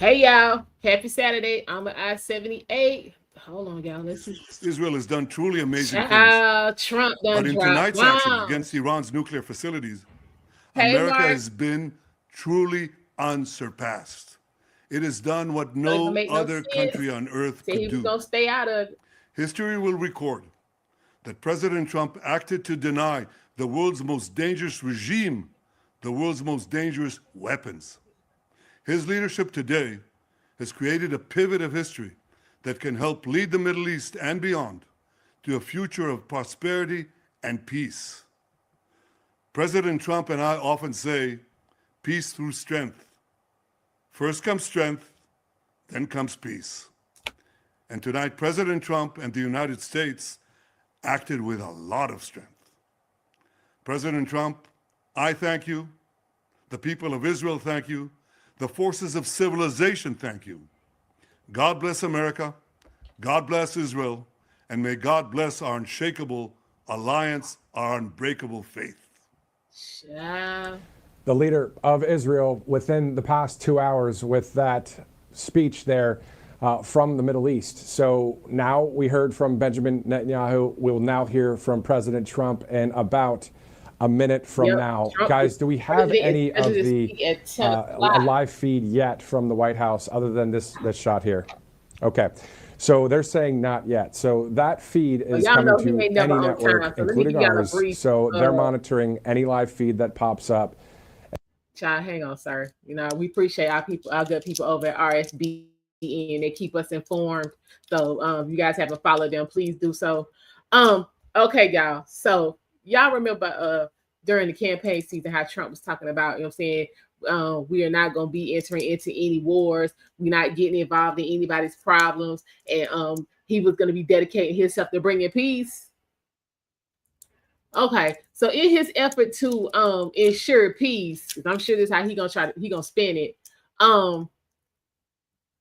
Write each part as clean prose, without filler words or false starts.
Hey y'all, happy Saturday. I'm an I-78. Hold on, y'all. Let's see. Israel has done truly amazing things. Child, Trump But done in dropped tonight's actions against bombs. Iran's nuclear facilities, Hey America Mark, has been truly unsurpassed. It has done what so it don't no make no other sense. country on earth Said could he was do. gonna stay out of it. History will record that President Trump acted to deny the world's most dangerous regime the world's most dangerous weapons. His leadership today has created a pivot of history that can help lead the Middle East and beyond to a future of prosperity and peace. President Trump and I often say, peace through strength. First comes strength, then comes peace. And tonight, President Trump and the United States acted with a lot of strength. President Trump, I thank you. The people of Israel thank you. The forces of civilization thank you. God bless America. God bless Israel. And may God bless our unshakable alliance, our unbreakable faith. Child. The leader of Israel within the past 2 hours with that speech there from the Middle East. So now we heard from Benjamin Netanyahu. We'll now hear from President Trump in about a minute from Yep. now. Trump Guys, do we have any of the at 10 o'clock. live feed yet from the White House other than this shot here? Okay. So they're saying not yet. So that feed is y'all coming know he to ain't any never on network, time. So let me including give y'all a ours. brief. So they're monitoring any live feed that pops up. Child, hang on, sir. You know, we appreciate our people, our good people over at RSBN. They keep us informed. So if you guys haven't followed them, please do so. Okay, y'all. So y'all remember during the campaign season how Trump was talking about, you know what I'm saying, we are not going to be entering into any wars. We're not getting involved in anybody's problems. And he was going to be dedicating himself to bringing peace. Okay, so in his effort to ensure peace, because I'm sure this is how he gonna spin it.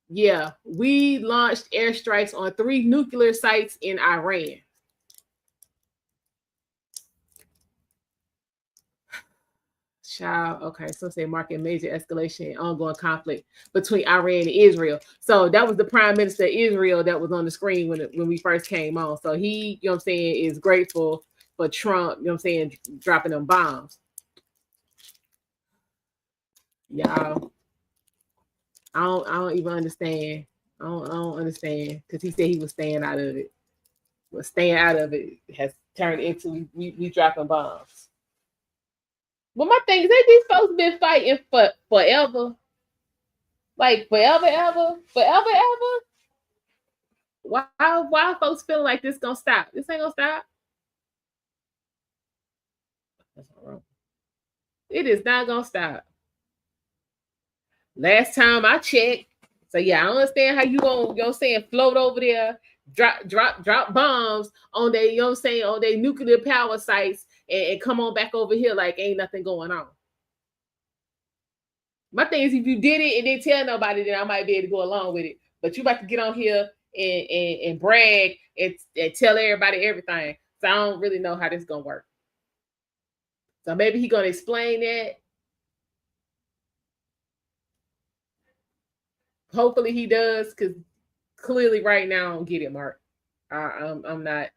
Yeah, we launched airstrikes on 3 nuclear sites in Iran. Child, okay, so say marking major escalation and ongoing conflict between Iran and Israel. So that was the prime minister of Israel that was on the screen when we first came on. So he, you know what I'm saying, is grateful for Trump, you know what I'm saying, dropping them bombs. Y'all, I don't even understand. I don't understand because he said he was staying out of it. But staying out of it has turned into we dropping bombs. Well, my thing is that these folks been fighting for forever. Like forever, ever. Why folks feeling like this gonna stop? This ain't gonna stop. That's not wrong. It is not gonna stop. Last time I checked, so yeah, I understand how you gonna, you know what I'm saying, float over there, drop bombs on their, you know what I'm saying, on their nuclear power sites and come on back over here like ain't nothing going on. My thing is if you did it and didn't tell nobody, then I might be able to go along with it. But you about to get on here and brag and tell everybody everything. So I don't really know how this is gonna work. So maybe he gonna explain that. Hopefully he does, because clearly right now I don't get it, Mark. I'm not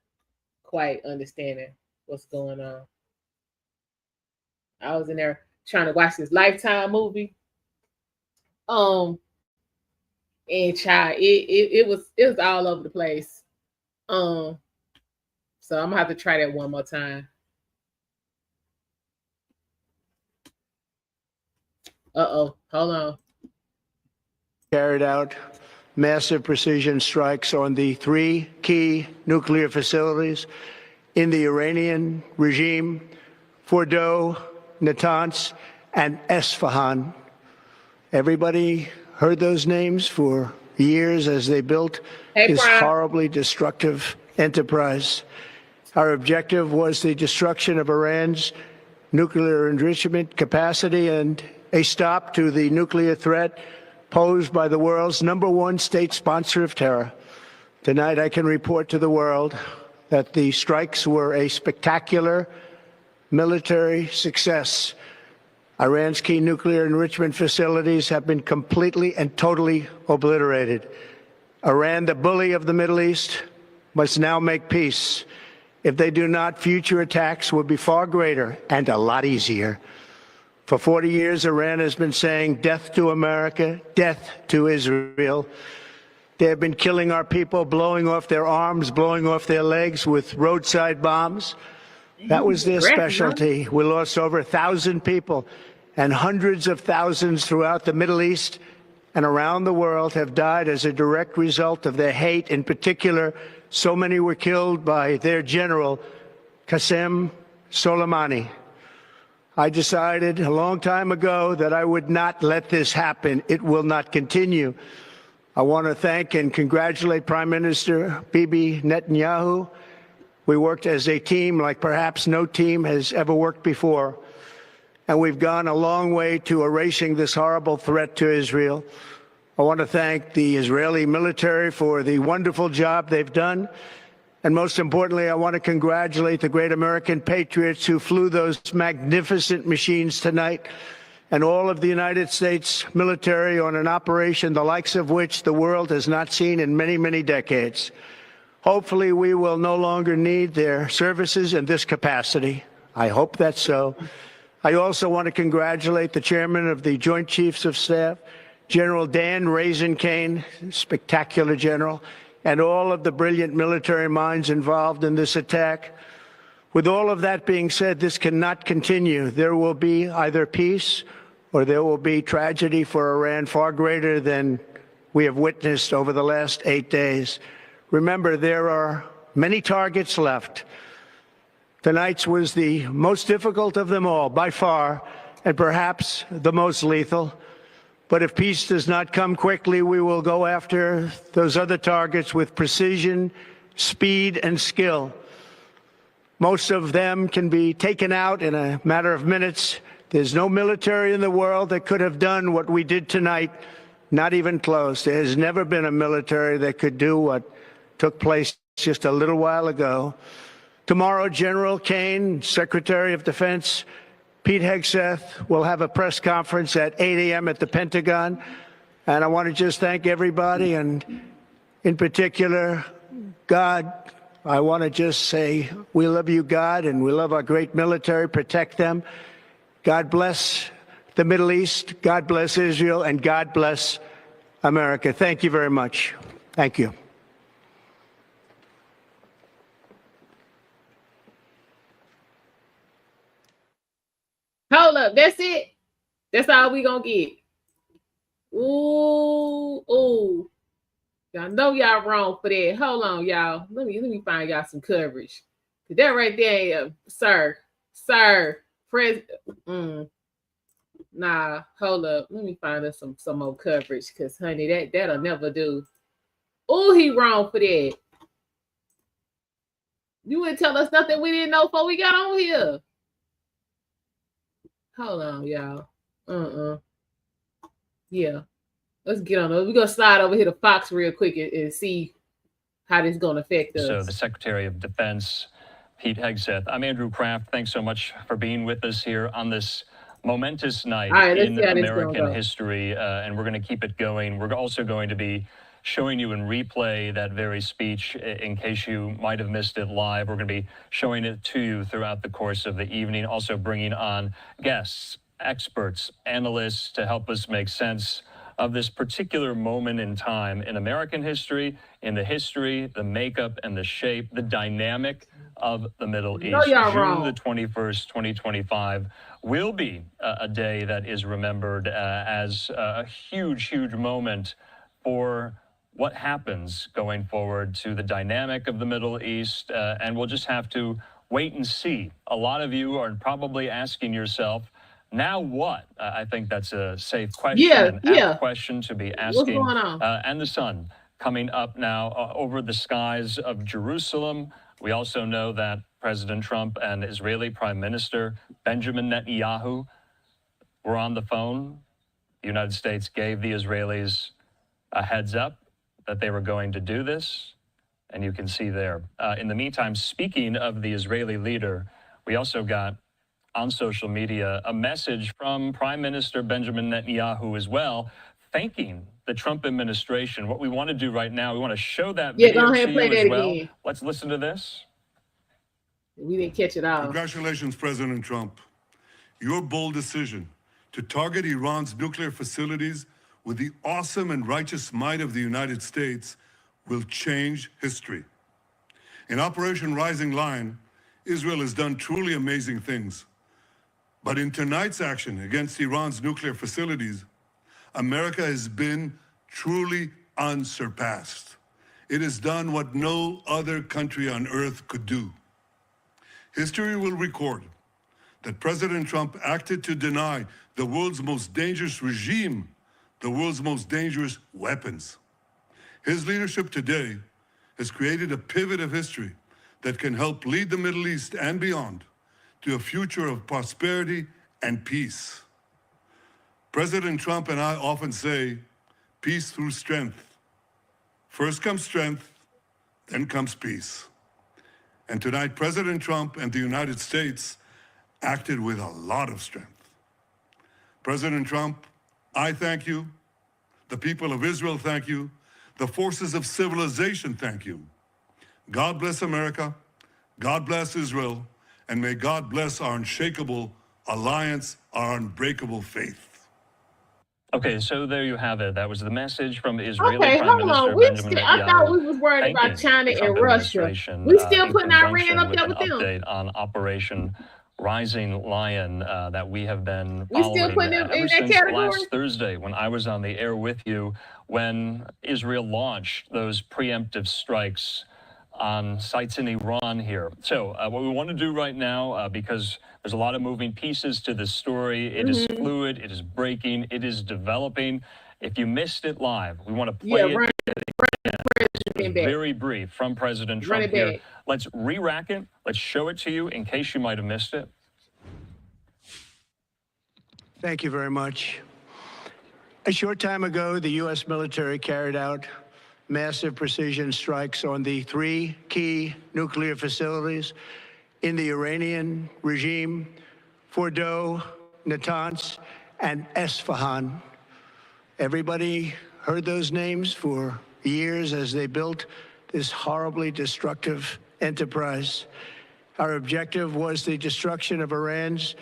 quite understanding what's going on. I was in there trying to watch this Lifetime movie. And child, it was all over the place. So I'm gonna have to try that one more time. Hold on. Carried out massive precision strikes on the 3 key nuclear facilities in the Iranian regime, Fordow, Natanz, and Esfahan. Everybody heard those names for years as they built this horribly destructive enterprise. Our objective was the destruction of Iran's nuclear enrichment capacity and a stop to the nuclear threat posed by the world's #1 state sponsor of terror. Tonight, I can report to the world that the strikes were a spectacular military success. Iran's key nuclear enrichment facilities have been completely and totally obliterated. Iran, the bully of the Middle East, must now make peace. If they do not, future attacks will be far greater and a lot easier. For 40 years, Iran has been saying death to America, death to Israel. They have been killing our people, blowing off their arms, blowing off their legs with roadside bombs. That was their specialty. We lost over 1,000 people, and hundreds of thousands throughout the Middle East and around the world have died as a direct result of their hate. In particular, so many were killed by their general, Qasem Soleimani. I decided a long time ago that I would not let this happen. It will not continue. I want to thank and congratulate Prime Minister Bibi Netanyahu. We worked as a team like perhaps no team has ever worked before. And we've gone a long way to erasing this horrible threat to Israel. I want to thank the Israeli military for the wonderful job they've done. And most importantly, I want to congratulate the great American patriots who flew those magnificent machines tonight, and all of the United States military on an operation the likes of which the world has not seen in many, many decades. Hopefully, we will no longer need their services in this capacity. I hope that's so. I also want to congratulate the chairman of the Joint Chiefs of Staff, General Dan Raisin Kane, spectacular general, and all of the brilliant military minds involved in this attack. With all of that being said, this cannot continue. There will be either peace or there will be tragedy for Iran far greater than we have witnessed over the last 8 days. Remember, there are many targets left. Tonight's was the most difficult of them all, by far, and perhaps the most lethal. But if peace does not come quickly, we will go after those other targets with precision, speed, and skill. Most of them can be taken out in a matter of minutes. There's no military in the world that could have done what we did tonight, not even close. There has never been a military that could do what took place just a little while ago. Tomorrow, General Kane, Secretary of Defense, Pete Hegseth will have a press conference at 8 a.m. at the Pentagon. And I want to just thank everybody, and in particular, God. I want to just say we love you, God, and we love our great military. Protect them. God bless the Middle East. God bless Israel. And God bless America. Thank you very much. Thank you. Hold up. That's it. That's all we gonna get. Ooh. Y'all know y'all wrong for that. Hold on, y'all. Let me find y'all some coverage. That right there, sir. Nah, hold up. Let me find us some more coverage, because honey, that'll never do. Oh, he wrong for that. You wouldn't tell us nothing we didn't know before we got on here. Hold on, y'all. Yeah. Let's get on it. We're going to slide over here to Fox real quick and see how this is going to affect us. So the Secretary of Defense, Pete Hegseth. I'm Andrew Kraft. Thanks so much for being with us here on this momentous night in American history, and we're going to keep it going. We're also going to be showing you in replay that very speech in case you might have missed it live. We're going to be showing it to you throughout the course of the evening, also bringing on guests, experts, analysts to help us make sense of this particular moment in time in American history, in the history, the makeup and the shape, the dynamic of the Middle East. June the 21st, 2025 will be a day that is remembered as a huge, huge moment for what happens going forward to the dynamic of the Middle East. And we'll just have to wait and see. A lot of you are probably asking yourself, now what? I think that's a safe question, apt question to be asking. What's going on? And the sun coming up now over the skies of Jerusalem. We also know that President Trump and Israeli Prime Minister Benjamin Netanyahu were on the phone. The United States gave the Israelis a heads up that they were going to do this, and you can see there. In the meantime, speaking of the Israeli leader, we also got on social media a message from Prime Minister Benjamin Netanyahu as well, thanking the Trump administration. What we want to do right now, we want to show that video to you as well. Again. Let's listen to this. We didn't catch it all. Congratulations, President Trump. Your bold decision to target Iran's nuclear facilities with the awesome and righteous might of the United States will change history. In Operation Rising Lion, Israel has done truly amazing things. But in tonight's action against Iran's nuclear facilities, America has been truly unsurpassed. It has done what no other country on earth could do. History will record that President Trump acted to deny the world's most dangerous regime the world's most dangerous weapons. His leadership today has created a pivot of history that can help lead the Middle East and beyond to a future of prosperity and peace. President Trump and I often say, peace through strength. First comes strength, then comes peace. And tonight, President Trump and the United States acted with a lot of strength. President Trump, I thank you. The people of Israel thank you. The forces of civilization thank you. God bless America. God bless Israel. And may God bless our unshakable alliance, our unbreakable faith. Okay, so there you have it. That was the message from Israeli Prime Minister Benjamin Netanyahu. I thought we was worried about China and Russia. We still putting Iran up there with them. Update on Operation Rising Lion that we have been following ever since last Thursday when I was on the air with you when Israel launched those preemptive strikes on sites in Iran here. So what we want to do right now, because there's a lot of moving pieces to this story, it is fluid, it is breaking, it is developing. If you missed it live, we want to play it very brief from President Trump here. Let's re-rack it. Let's show it to you in case you might have missed it. Thank you very much. A short time ago, the U.S. military carried out massive precision strikes on the 3 key nuclear facilities in the Iranian regime, Fordow, Natanz, and Esfahan. Everybody heard those names for years as they built this horribly destructive enterprise. Our objective was the destruction of Iran's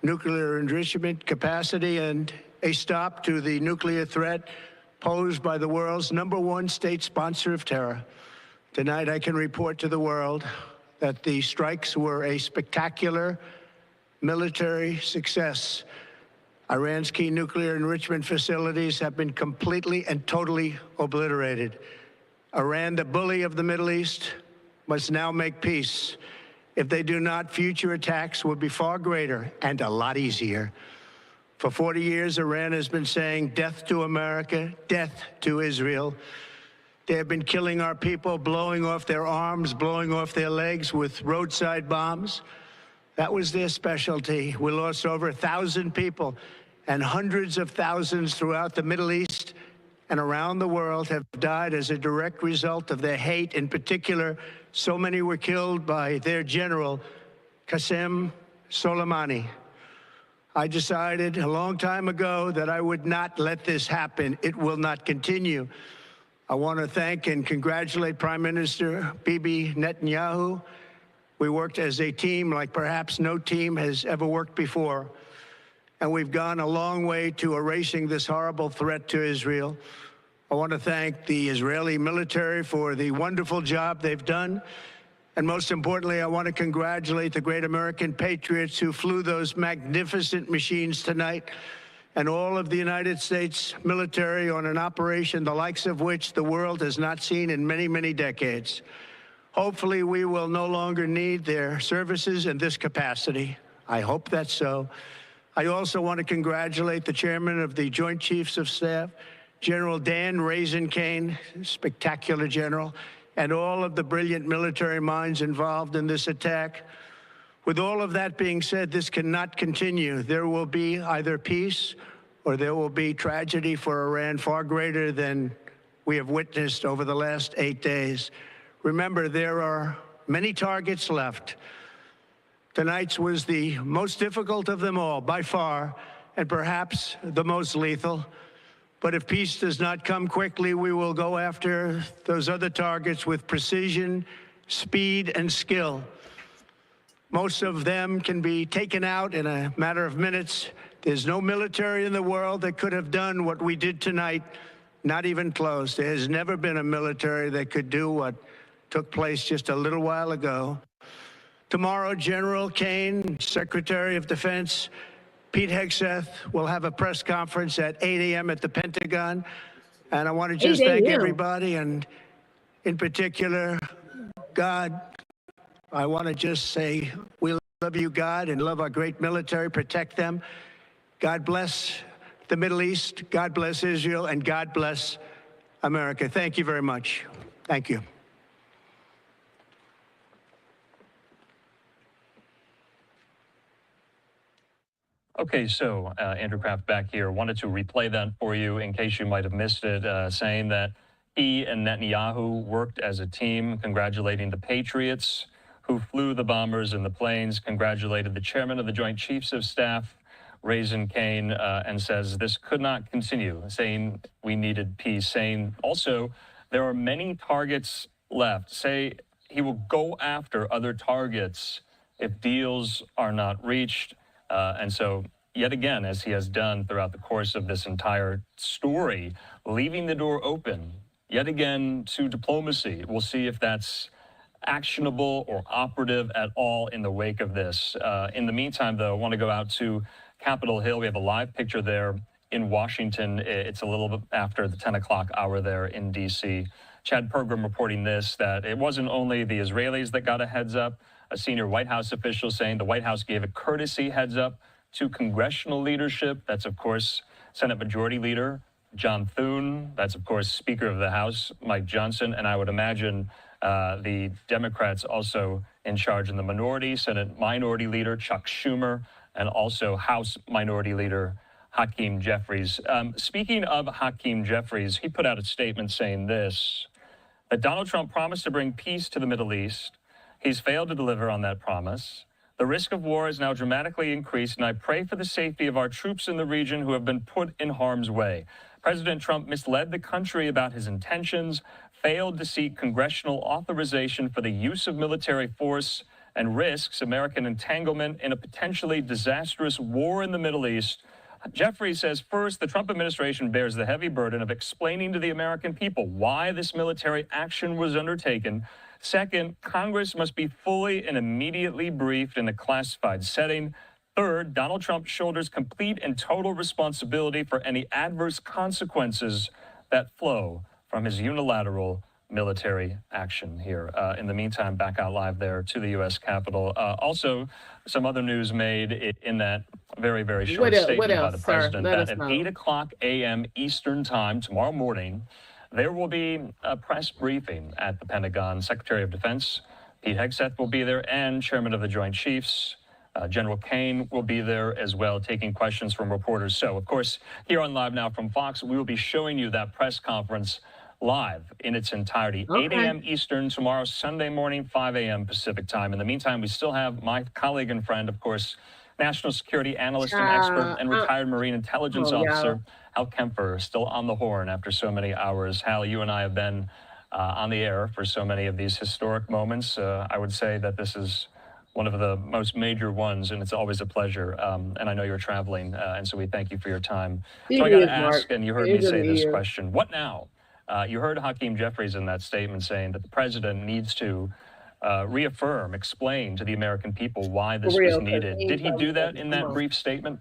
nuclear enrichment capacity and a stop to the nuclear threat posed by the world's #1 state sponsor of terror. Tonight, I can report to the world that the strikes were a spectacular military success. Iran's key nuclear enrichment facilities have been completely and totally obliterated. Iran, the bully of the Middle East, must now make peace. If they do not, future attacks will be far greater and a lot easier. For 40 years, Iran has been saying death to America, death to Israel. They have been killing our people, blowing off their arms, blowing off their legs with roadside bombs. That was their specialty. We lost over 1,000 people, and hundreds of thousands throughout the Middle East and around the world have died as a direct result of their hate. In particular, so many were killed by their general, Qasem Soleimani. I decided a long time ago that I would not let this happen. It will not continue. I want to thank and congratulate Prime Minister Bibi Netanyahu. We worked as a team like perhaps no team has ever worked before. And we've gone a long way to erasing this horrible threat to Israel. I want to thank the Israeli military for the wonderful job they've done. And most importantly, I want to congratulate the great American patriots who flew those magnificent machines tonight, and all of the United States military on an operation the likes of which the world has not seen in many, many decades. Hopefully, we will no longer need their services in this capacity. I hope that's so. I also want to congratulate the chairman of the Joint Chiefs of Staff, General Dan Raisin-Kane, spectacular general, and all of the brilliant military minds involved in this attack. With all of that being said, this cannot continue. There will be either peace or there will be tragedy for Iran far greater than we have witnessed over the last 8 days. Remember, there are many targets left. Tonight's was the most difficult of them all, by far, and perhaps the most lethal. But if peace does not come quickly, we will go after those other targets with precision, speed, and skill. Most of them can be taken out in a matter of minutes. There's no military in the world that could have done what we did tonight, not even close. There has never been a military that could do what took place just a little while ago. Tomorrow, General Kane, Secretary of Defense, Pete Hegseth will have a press conference at 8 a.m. at the Pentagon. And I want to just thank everybody, and in particular, God. I want to just say we love you, God, and love our great military. Protect them. God bless the Middle East. God bless Israel. And God bless America. Thank you very much. Thank you. Okay, so Andrew Kraft back here. Wanted to replay that for you in case you might have missed it, saying that he and Netanyahu worked as a team, congratulating the Patriots who flew the bombers and the planes, congratulated the chairman of the Joint Chiefs of Staff, Raisin Kane, and says this could not continue, saying we needed peace, saying also there are many targets left, say he will go after other targets if deals are not reached. And so yet again, as he has done throughout the course of this entire story, leaving the door open yet again to diplomacy. We'll see if that's actionable or operative at all in the wake of this. In the meantime, though, I want to go out to Capitol Hill. We have a live picture there in Washington. It's a little bit after the 10 o'clock hour there in D.C. Chad Pergram reporting this, that it wasn't only the Israelis that got a heads up. A senior White House official saying the White House gave a courtesy heads up to congressional leadership. That's, of course, Senate Majority Leader John Thune. That's, of course, Speaker of the House Mike Johnson. And I would imagine the Democrats also in charge in the minority, Senate Minority Leader Chuck Schumer, and also House Minority Leader Hakeem Jeffries. Speaking of Hakeem Jeffries, he put out a statement saying this, that Donald Trump promised to bring peace to the Middle East. He's failed to deliver on that promise. The risk of war is now dramatically increased, and I pray for the safety of our troops in the region who have been put in harm's way. President Trump misled the country about his intentions, failed to seek congressional authorization for the use of military force, and risks American entanglement in a potentially disastrous war in the Middle East. Jeffries says, first, the Trump administration bears the heavy burden of explaining to the American people why this military action was undertaken. Second, Congress must be fully and immediately briefed in a classified setting. Third, Donald Trump shoulders complete and total responsibility for any adverse consequences that flow from his unilateral military action here. In the meantime, back out live there to the U.S. Capitol. Also, some other news made in that very, very short statement by the president that at 8 o'clock a.m. Eastern time tomorrow morning, there will be a press briefing at the Pentagon. Secretary of Defense Pete Hegseth will be there, and Chairman of the Joint Chiefs, General Kane, will be there as well, taking questions from reporters. So, of course, here on Live Now from Fox, we will be showing you that press conference live in its entirety. Okay. 8 a.m. Eastern tomorrow, Sunday morning, 5 a.m. Pacific time. In the meantime, we still have my colleague and friend, of course, national security analyst and expert and retired Marine intelligence officer, Hal Kempfer, still on the horn after so many hours. Hal, you and I have been on the air for so many of these historic moments. I would say that this is one of the most major ones, and it's always a pleasure. And I know you're traveling, and so we thank you for your time. So I got to ask, and you heard me say this question, what now? You heard Hakeem Jeffries in that statement saying that the president needs to reaffirm, explain to the American people why this was needed. Did he do that in that brief statement?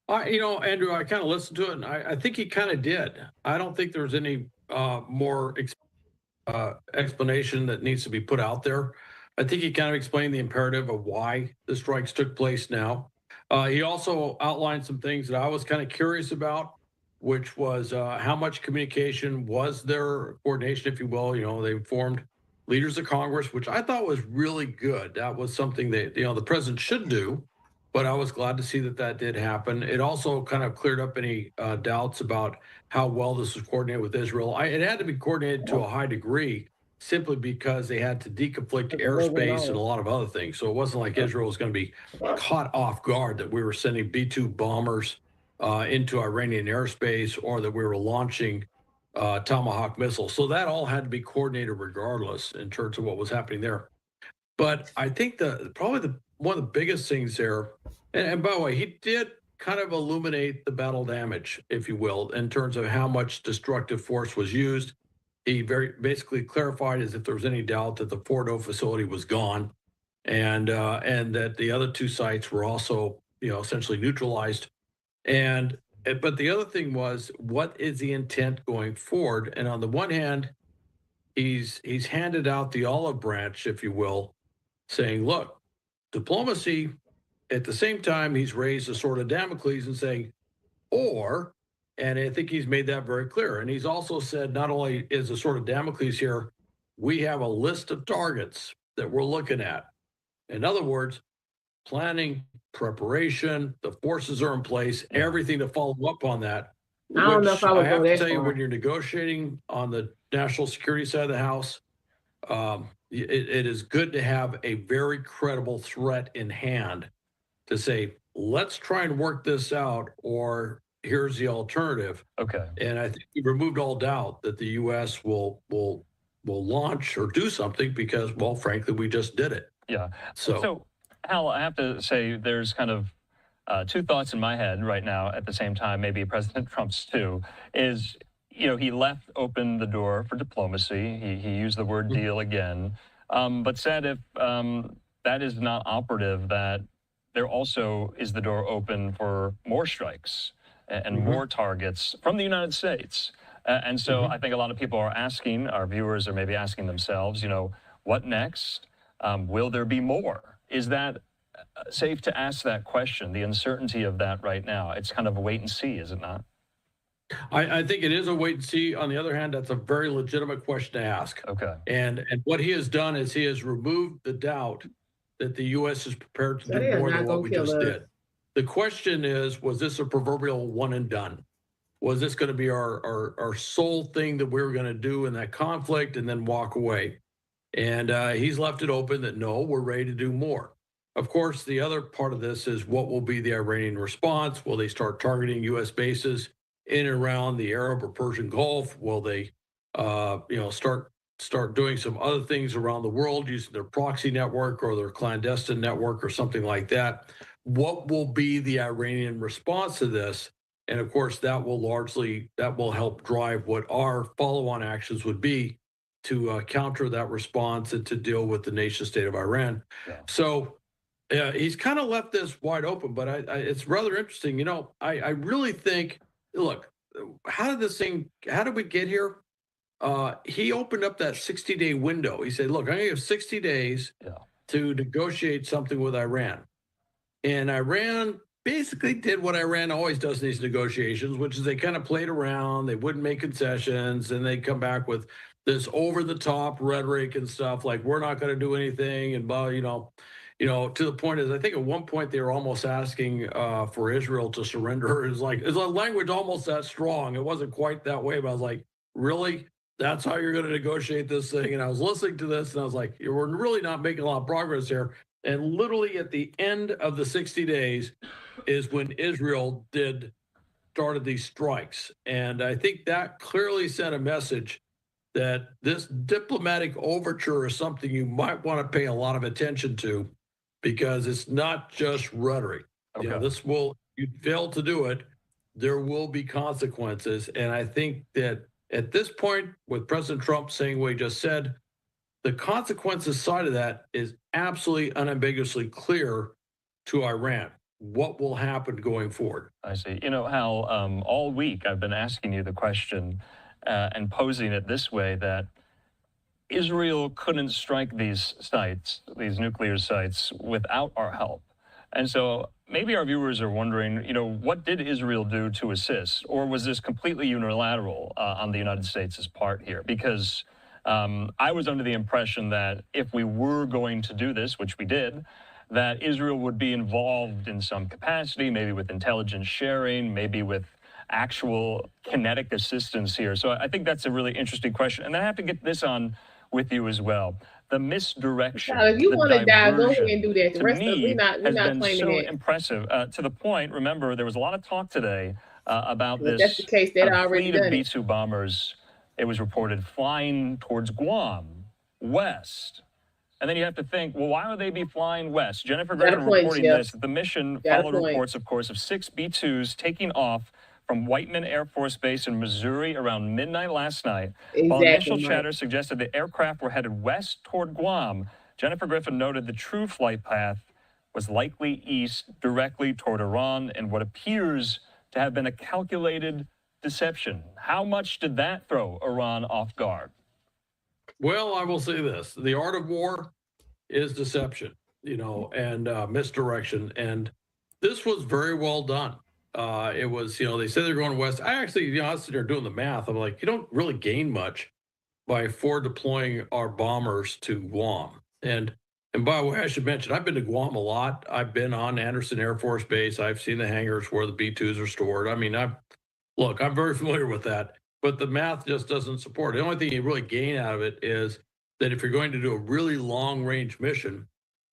You know, Andrew, I kind of listened to it, and I think he kind of did. I don't think there's any more explanation that needs to be put out there. I think he kind of explained the imperative of why the strikes took place now. He also outlined some things that I was kind of curious about, which was how much communication was there, coordination, if you will. You know, they informed leaders of Congress, which I thought was really good. That was something that, you know, the president should do, but I was glad to see that that did happen. It also kind of cleared up any doubts about how well this was coordinated with Israel. It had to be coordinated to a high degree, simply because they had to deconflict airspace and a lot of other things. So it wasn't like Israel was going to be caught off guard that we were sending B-2 bombers into Iranian airspace, or that we were launching Tomahawk missiles. So that all had to be coordinated regardless in terms of what was happening there. But I think probably one of the biggest things there, and by the way, he did kind of illuminate the battle damage, if you will, in terms of how much destructive force was used. He basically clarified as if there was any doubt that the Fordo facility was gone, and that the other two sites were also, essentially neutralized. But the other thing was, what is the intent going forward? And on the one hand, he's handed out the olive branch, if you will, saying, look, diplomacy. At the same time, he's raised a sword of Damocles and saying, and I think he's made that very clear. And he's also said, not only is a sword of Damocles here, we have a list of targets that we're looking at. In other words, planning, preparation, the forces are in place, everything to follow up on that. I don't know if I would have go to that tell you, far. when you're negotiating on the national security side of the house, it is good to have a very credible threat in hand to say, let's try and work this out, or here's the alternative. Okay. And I think we removed all doubt that the U.S. will launch or do something because, well, frankly, we just did it. Yeah. So Hal, I have to say there's kind of two thoughts in my head right now at the same time, maybe President Trump's too, is, he left open the door for diplomacy. He used the word deal again, but said if that is not operative, that there also is the door open for more strikes and more targets from the United States. And so I think a lot of people are asking, our viewers are maybe asking themselves, what next? Will there be more? Is that safe to ask that question, the uncertainty of that right now? It's kind of a wait and see, is it not? I think it is a wait and see. On the other hand, that's a very legitimate question to ask. Okay. And what he has done is he has removed the doubt that the U.S. is prepared to do more than what we just did. The question is, was this a proverbial one and done? Was this going to be our sole thing that we were going to do in that conflict and then walk away? And he's left it open that, no, we're ready to do more. Of course, the other part of this is, what will be the Iranian response? Will they start targeting U.S. bases in and around the Arab or Persian Gulf? Will they, start doing some other things around the world using their proxy network or their clandestine network or something like that? What will be the Iranian response to this? And of course, that will help drive what our follow-on actions would be to counter that response and to deal with the nation state of Iran. Yeah. So he's kind of left this wide open, but it's rather interesting. I really think, look, how did we get here? He opened up that 60-day window. He said, look, I'm going to have 60 days to negotiate something with Iran. And Iran basically did what Iran always does in these negotiations, which is they kind of played around. They wouldn't make concessions, and they'd come back with this over-the-top rhetoric and stuff like, we're not going to do anything, and to the point is, I think at one point they were almost asking for Israel to surrender. It's a language almost that strong. It wasn't quite that way, but I was like, really? That's how you're going to negotiate this thing? And I was listening to this, and I was like, we're really not making a lot of progress here. And literally at the end of the 60 days is when Israel started these strikes. And I think that clearly sent a message that this diplomatic overture is something you might want to pay a lot of attention to, because it's not just rhetoric. Okay. You fail to do it, there will be consequences. And I think that at this point, with President Trump saying what he just said, the consequences side of that is absolutely unambiguously clear to Iran. What will happen going forward? I see. Hal, all week I've been asking you the question and posing it this way, that Israel couldn't strike these sites, these nuclear sites, without our help. And so maybe our viewers are wondering, what did Israel do to assist? Or was this completely unilateral on the United States' part here? Because I was under the impression that if we were going to do this, which we did, that Israel would be involved in some capacity, maybe with intelligence sharing, maybe with actual kinetic assistance here. So I think that's a really interesting question. And I have to get this on with you as well. The misdirection, if you want to die, go ahead and do that. The to rest of me, we're not been claiming so that. impressive. To the point, remember, there was a lot of talk today about If this that's the case, they'd already fleet of done it. B-2 bombers, it was reported, flying towards Guam, west. And then you have to think, well, why would they be flying west? Jennifer Griffin reporting this. The mission followed reports, of course, of 6 B-2s taking off from Whiteman Air Force Base in Missouri around midnight last night. While initial chatter suggested the aircraft were headed west toward Guam, Jennifer Griffin noted the true flight path was likely east, directly toward Iran, in what appears to have been a calculated deception. How much did that throw Iran off guard? Well, I will say this. The art of war is deception, and misdirection. And this was very well done. It was, they said they're going west. I actually, I was sitting there doing the math. I'm like, you don't really gain much by forward deploying our bombers to Guam. And by the way, I should mention, I've been to Guam a lot. I've been on Anderson Air Force Base. I've seen the hangars where the B-2s are stored. I mean, I'm very familiar with that, but the math just doesn't support it. The only thing you really gain out of it is that if you're going to do a really long range mission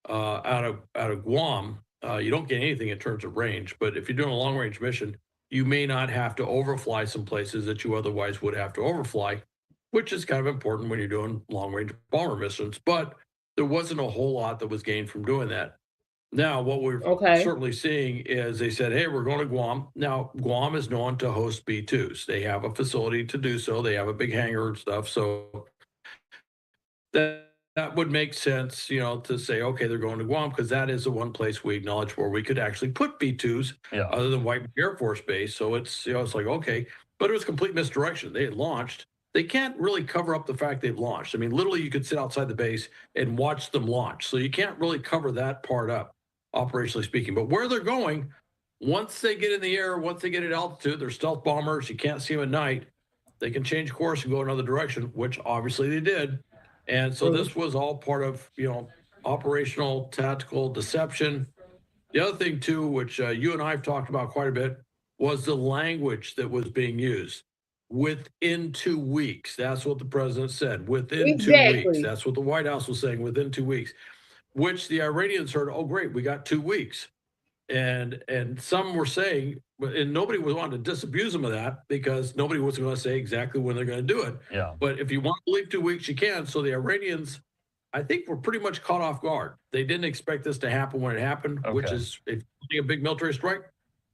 out of Guam, you don't get anything in terms of range. But if you're doing a long range mission, you may not have to overfly some places that you otherwise would have to overfly, which is kind of important when you're doing long range bomber missions. But there wasn't a whole lot that was gained from doing that. Now, what we're certainly seeing is they said, hey, we're going to Guam. Now, Guam is known to host B-2s. They have a facility to do so. They have a big hangar and stuff. So that would make sense, to say, okay, they're going to Guam, because that is the one place we acknowledge where we could actually put B-2s other than Whiteman Air Force Base. So it's, it's like, okay, but it was complete misdirection. They had launched. They can't really cover up the fact they've launched. I mean, literally, you could sit outside the base and watch them launch. So you can't really cover that part up, operationally speaking. But where they're going, once they get in the air, once they get at altitude, they're stealth bombers. You can't see them at night. They can change course and go another direction, which obviously they did. And so this was all part of, operational, tactical deception. The other thing, too, which you and I have talked about quite a bit, was the language that was being used. Within 2 weeks. That's what the president said. Within 2 weeks. That's what the White House was saying, within 2 weeks, which the Iranians heard, oh, great, we got 2 weeks. And some were saying, and nobody was wanting to disabuse them of that, because nobody was going to say exactly when they're going to do it. Yeah. But if you want to believe 2 weeks, you can. So the Iranians, I think, were pretty much caught off guard. They didn't expect this to happen when it happened, which is, if you a big military strike,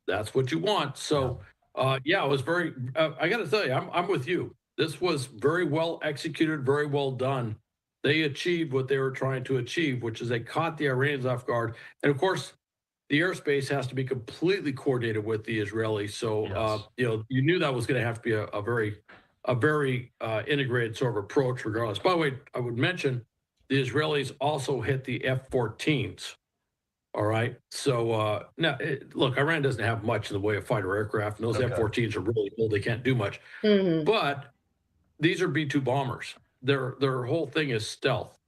that's what you want. So, it was very, I got to tell you, I'm with you. This was very well executed, very well done. They achieved what they were trying to achieve, which is they caught the Iranians off guard. And of course, the airspace has to be completely coordinated with the Israelis. So, you knew that was going to have to be a very integrated sort of approach regardless. By the way, I would mention the Israelis also hit the F-14s. All right. So now, look, Iran doesn't have much in the way of fighter aircraft, and those F-14s are really old. They can't do much. But these are B-2 bombers. Their whole thing is stealth.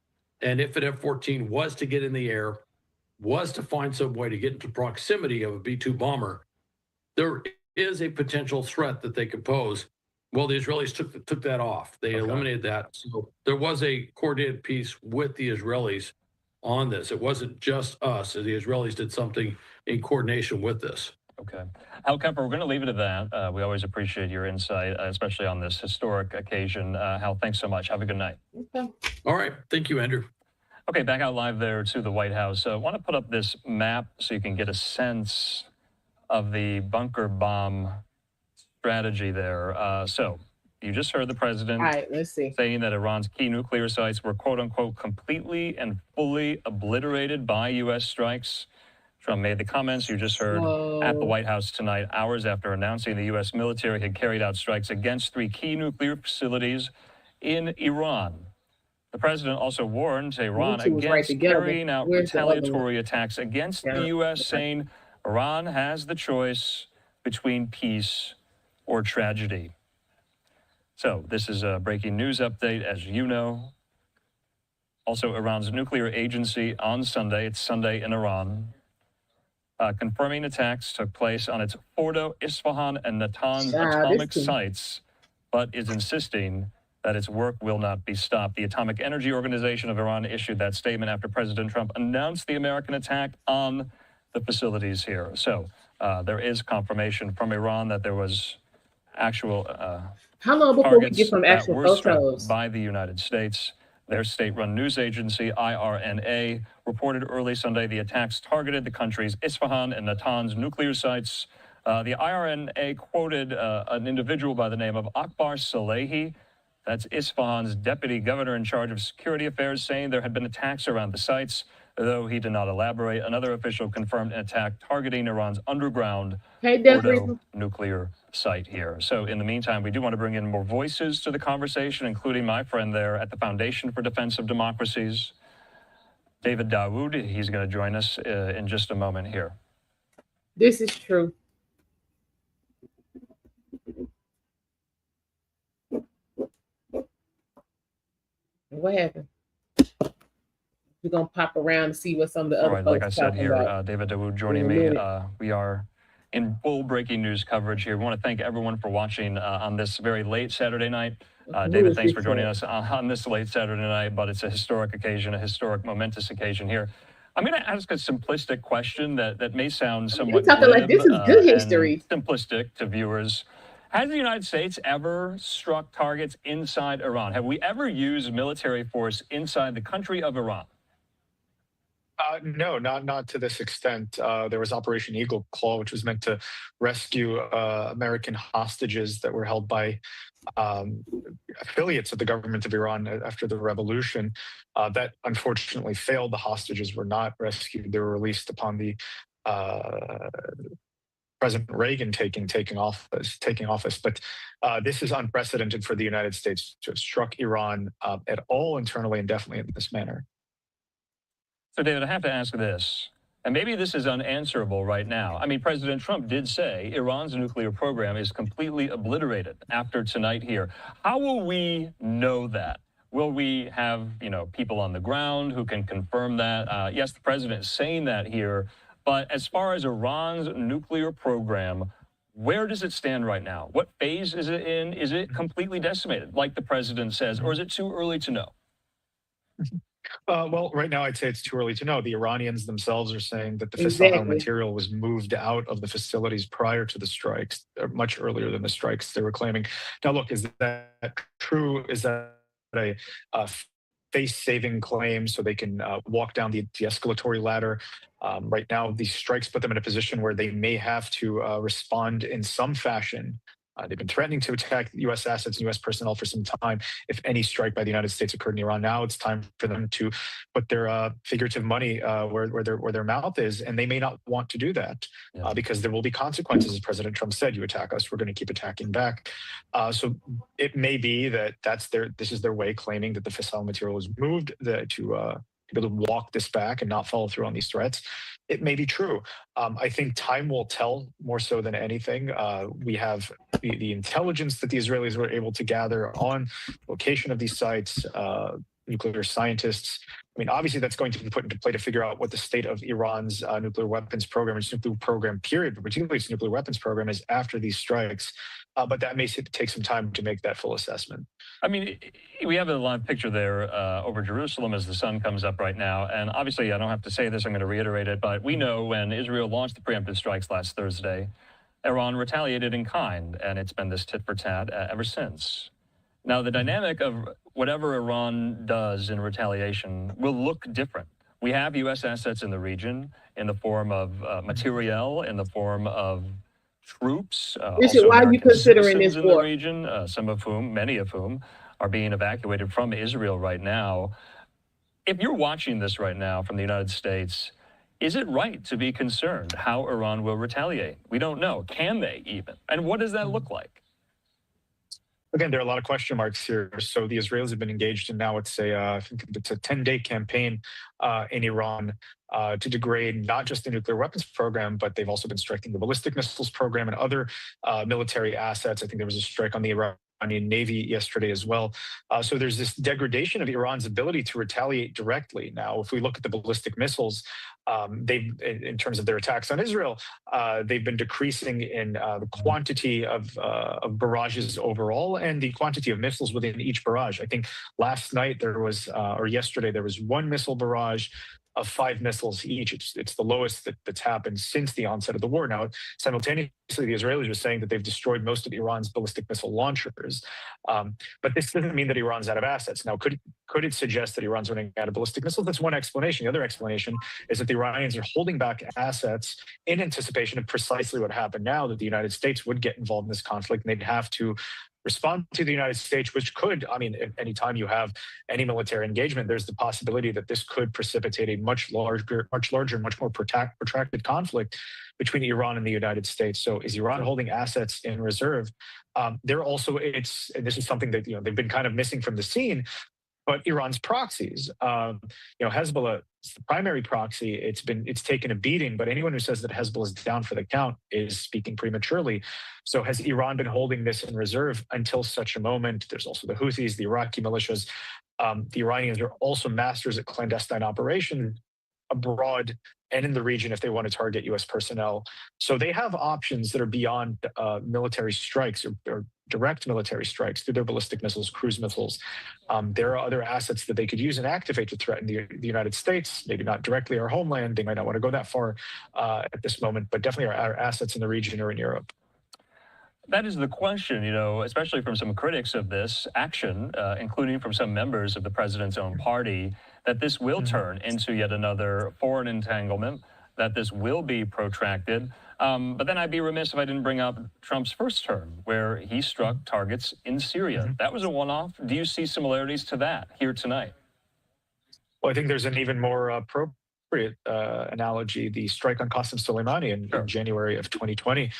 And if an F-14 was to get in the air, was to find some way to get into proximity of a B-2 bomber, there is a potential threat that they could pose. Well, the Israelis took that off. They eliminated that. So there was a coordinated piece with the Israelis on this. It wasn't just us. The Israelis did something in coordination with this. Okay. Hal Kemper, we're going to leave it at that. We always appreciate your insight, especially on this historic occasion. Hal, thanks so much. Have a good night. Okay. All right. Thank you, Andrew. Okay, back out live there to the White House. I want to put up this map so you can get a sense of the bunker bomb strategy there. So you just heard the president saying that Iran's key nuclear sites were, quote unquote, completely and fully obliterated by U.S. strikes. Trump made the comments you just heard at the White House tonight, hours after announcing the U.S. military had carried out strikes against 3 key nuclear facilities in Iran. The president also warned Iran against carrying out retaliatory attacks against the U.S., saying Iran has the choice between peace or tragedy. So this is a breaking news update, as you know. Also, Iran's nuclear agency on Sunday, it's Sunday in Iran, confirming attacks took place on its Fordo, Isfahan, and Natanz atomic sites, but is insisting that its work will not be stopped. The Atomic Energy Organization of Iran issued that statement after President Trump announced the American attack on the facilities here. So there is confirmation from Iran that there was actual how long before we get some actual photos by the United States. Their state-run news agency, IRNA, reported early Sunday the attacks targeted the country's Isfahan and Natanz nuclear sites. The IRNA quoted an individual by the name of Akbar Salehi, that's Isfahan's deputy governor in charge of security affairs, saying there had been attacks around the sites, though he did not elaborate. Another official confirmed an attack targeting Iran's underground Fordow nuclear site here. So in the meantime, we do want to bring in more voices to the conversation, including my friend there at the Foundation for Defense of Democracies, David Dawood. He's going to join us in just a moment here. This is true. What happened? We're going to pop around and see what some of the other folks like I said here, about. David Dawood joining me. We are in full breaking news coverage here. We want to thank everyone for watching on this very late Saturday night. David, thanks for joining us on this late Saturday night, but it's a historic occasion, a historic, momentous occasion here. I'm going to ask a simplistic question that may sound somewhat glib, like this is good history. Simplistic to viewers. Has the United States ever struck targets inside Iran? Have we ever used military force inside the country of Iran? No, not to this extent. There was Operation Eagle Claw, which was meant to rescue American hostages that were held by affiliates of the government of Iran after the revolution. That unfortunately failed. The hostages were not rescued. They were released upon the President Reagan taking office. But this is unprecedented for the United States to have struck Iran at all internally and definitely in this manner. So, David, I have to ask this, and maybe this is unanswerable right now. I mean, President Trump did say Iran's nuclear program is completely obliterated after tonight here. How will we know that? Will we have, people on the ground who can confirm that? Yes, the president is saying that here, but as far as Iran's nuclear program, where does it stand right now? What phase is it in? Is it completely decimated, like the president says, or is it too early to know? Well, right now, I'd say it's too early to know. The Iranians themselves are saying that the fissile material was moved out of the facilities prior to the strikes, or much earlier than the strikes they were claiming. Now, look, is that true? Is that a face-saving claim so they can walk down the escalatory ladder? Right now, these strikes put them in a position where they may have to respond in some fashion. They've been threatening to attack U.S. assets and U.S. personnel for some time. If any strike by the United States occurred in Iran, now it's time for them to put their figurative money where their mouth is, and they may not want to do that because there will be consequences. As President Trump said, "You attack us, we're going to keep attacking back." So it may be that this is their way, claiming that the fissile material was moved to be able to walk this back and not follow through on these threats. It may be true. I think time will tell more so than anything. We have the intelligence that the Israelis were able to gather on location of these sites, nuclear scientists. I mean, obviously that's going to be put into play to figure out what the state of Iran's nuclear weapons program, its nuclear program period, but particularly its nuclear weapons program is after these strikes. But that may take some time to make that full assessment. I mean, we have a live picture there over Jerusalem as the sun comes up right now. And obviously, I don't have to say this, I'm going to reiterate it, but we know when Israel launched the preemptive strikes last Thursday, Iran retaliated in kind, and it's been this tit for tat ever since. Now, the dynamic of whatever Iran does in retaliation will look different. We have U.S. assets in the region in the form of materiel, in the form of troops. Why are you considering this war? In the region, many of whom, are being evacuated from Israel right now. If you're watching this right now from the United States, is it right to be concerned how Iran will retaliate? We don't know. Can they even? And what does that look like? Again, there are a lot of question marks here. So the Israelis have been engaged in now, I think it's a 10-day campaign in Iran to degrade not just the nuclear weapons program, but they've also been striking the ballistic missiles program and other military assets. I think there was a strike on the Iranian Iranian Navy yesterday as well. So there's this degradation of Iran's ability to retaliate directly. Now, if we look at the ballistic missiles, in terms of their attacks on Israel, they've been decreasing in the quantity of barrages overall and the quantity of missiles within each barrage. I think last night there was, or yesterday, there was one missile barrage of 5 missiles each. It's the lowest that's happened since the onset of the war. Now, simultaneously, the Israelis are saying that they've destroyed most of Iran's ballistic missile launchers. But this doesn't mean that Iran's out of assets. Now, could it suggest that Iran's running out of ballistic missiles? That's one explanation. The other explanation is that the Iranians are holding back assets in anticipation of precisely what happened now, that the United States would get involved in this conflict and they'd have to respond to the United States, which could, I mean, anytime you have any military engagement, there's the possibility that this could precipitate a much larger, much more protracted conflict between Iran and the United States. So is Iran holding assets in reserve? They're also, and this is something that, they've been kind of missing from the scene, but Iran's proxies, Hezbollah is the primary proxy. It's taken a beating, but anyone who says that Hezbollah is down for the count is speaking prematurely. So has Iran been holding this in reserve until such a moment? There's also the Houthis, the Iraqi militias. The Iranians are also masters at clandestine operations abroad and in the region if they want to target U.S. personnel. So they have options that are beyond military strikes or direct military strikes through their ballistic missiles, cruise missiles. There are other assets that they could use and activate to threaten the United States, maybe not directly our homeland. They might not want to go that far at this moment, but definitely our assets in the region or in Europe. That is the question, especially from some critics of this action, including from some members of the president's own party, that this will turn into yet another foreign entanglement, that this will be protracted. But then I'd be remiss if I didn't bring up Trump's first term, where he struck targets in Syria. That was a one-off. Do you see similarities to that here tonight? Well, I think there's an even more appropriate analogy, the strike on Qasem Soleimani in January of 2020,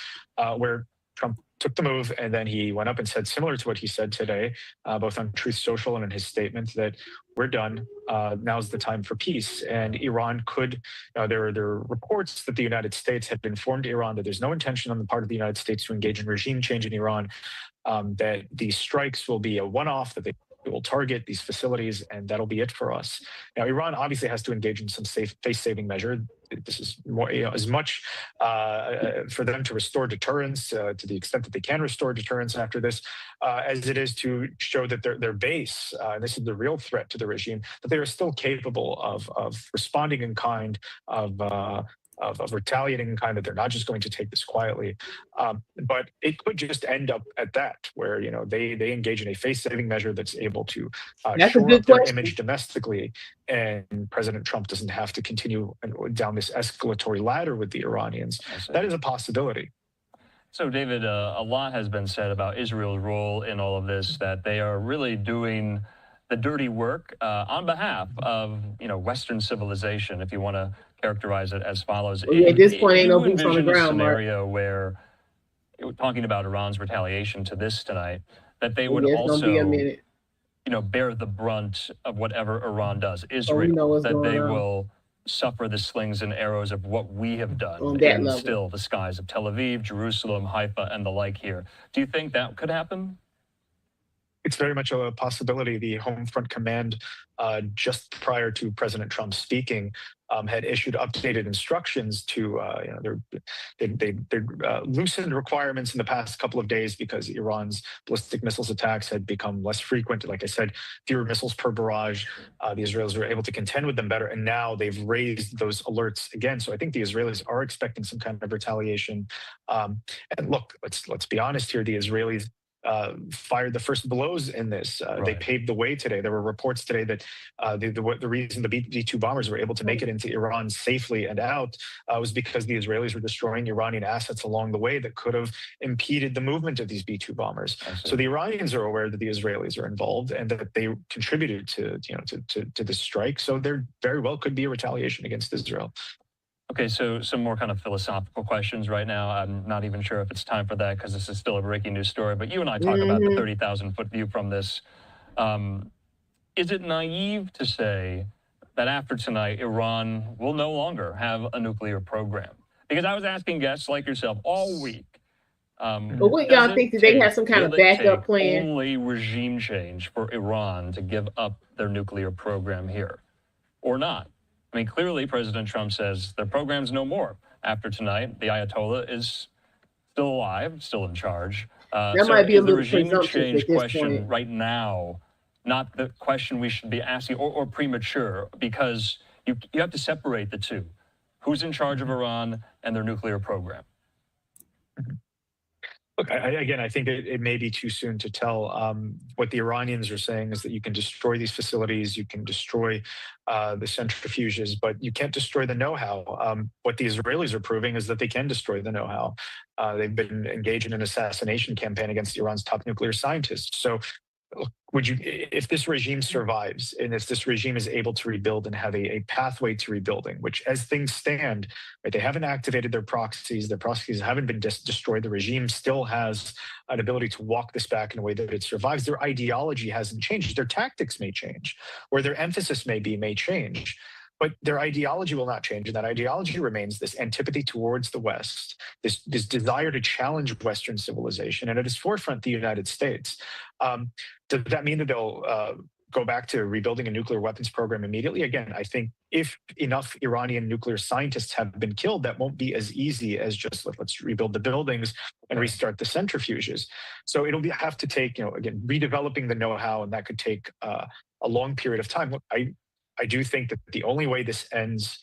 where Trump took the move, and then he went up and said, similar to what he said today, both on Truth Social and in his statement, that we're done. Now's the time for peace. And Iran could, there are reports that the United States had informed Iran that there's no intention on the part of the United States to engage in regime change in Iran, that these strikes will be a one-off, that they will target these facilities, and that'll be it for us. Now, Iran obviously has to engage in some face-saving measure. This is more, as much for them to restore deterrence to the extent that they can restore deterrence after this, as it is to show that their base, and this is the real threat to the regime, that they are still capable of responding in kind, of retaliating in kind, that they're not just going to take this quietly. But it could just end up at that, where they engage in a face-saving measure that's able to shore up their image domestically, and President Trump doesn't have to continue down this escalatory ladder with the Iranians. That is a possibility. So, David, a lot has been said about Israel's role in all of this, that they are really doing the dirty work on behalf of Western civilization, if you want to characterize it as follows. Well, at this point, ain't no boots on the ground, a scenario where, talking about Iran's retaliation to this tonight, that they would also, bear the brunt of whatever Iran does. Israel, that they will suffer the slings and arrows of what we have done and still the skies of Tel Aviv, Jerusalem, Haifa, and the like here. Do you think that could happen? It's very much a possibility. The Home Front Command, just prior to President Trump speaking, had issued updated instructions to, they loosened requirements in the past couple of days because Iran's ballistic missiles attacks had become less frequent. Like I said, fewer missiles per barrage. The Israelis were able to contend with them better, and now they've raised those alerts again. So I think the Israelis are expecting some kind of retaliation. And look, let's be honest here. The Israelis fired the first blows in this. They paved the way today. There were reports today that the reason the B-2 bombers were able to make it into Iran safely and out was because the Israelis were destroying Iranian assets along the way that could have impeded the movement of these B-2 bombers. So the Iranians are aware that the Israelis are involved and that they contributed to this strike. So there very well could be a retaliation against Israel. Okay, so some more kind of philosophical questions right now. I'm not even sure if it's time for that because this is still a breaking news story, but you and I talk about the 30,000-foot view from this. Is it naive to say that after tonight, Iran will no longer have a nuclear program? Because I was asking guests like yourself all week, But what y'all think? Did they have some kind of backup plan? Only regime change for Iran to give up their nuclear program here, or not? I mean, clearly President Trump says their program's no more after tonight. The Ayatollah is still alive, still in charge. That might be a little regime presumptuous change at this question point. right now, not the question we should be asking, or premature, because you have to separate the two. Who's in charge of Iran and their nuclear program? Look, again, I think it may be too soon to tell. What the Iranians are saying is that you can destroy these facilities, you can destroy the centrifuges, but you can't destroy the know-how. What the Israelis are proving is that they can destroy the know-how. They've been engaged in an assassination campaign against Iran's top nuclear scientists. So if this regime survives and if this regime is able to rebuild and have a pathway to rebuilding, which as things stand, right, they haven't activated their proxies haven't been destroyed, the regime still has an ability to walk this back in a way that it survives. Their ideology hasn't changed. Their tactics may change, where their emphasis may change, but their ideology will not change. And that ideology remains this antipathy towards the West, this desire to challenge Western civilization, and at its forefront, the United States. Does that mean that they'll go back to rebuilding a nuclear weapons program immediately? Again, I think if enough Iranian nuclear scientists have been killed, that won't be as easy as just let's rebuild the buildings and restart the centrifuges. So it'll have to take, again, redeveloping the know-how, and that could take a long period of time. Look, I do think that the only way this ends,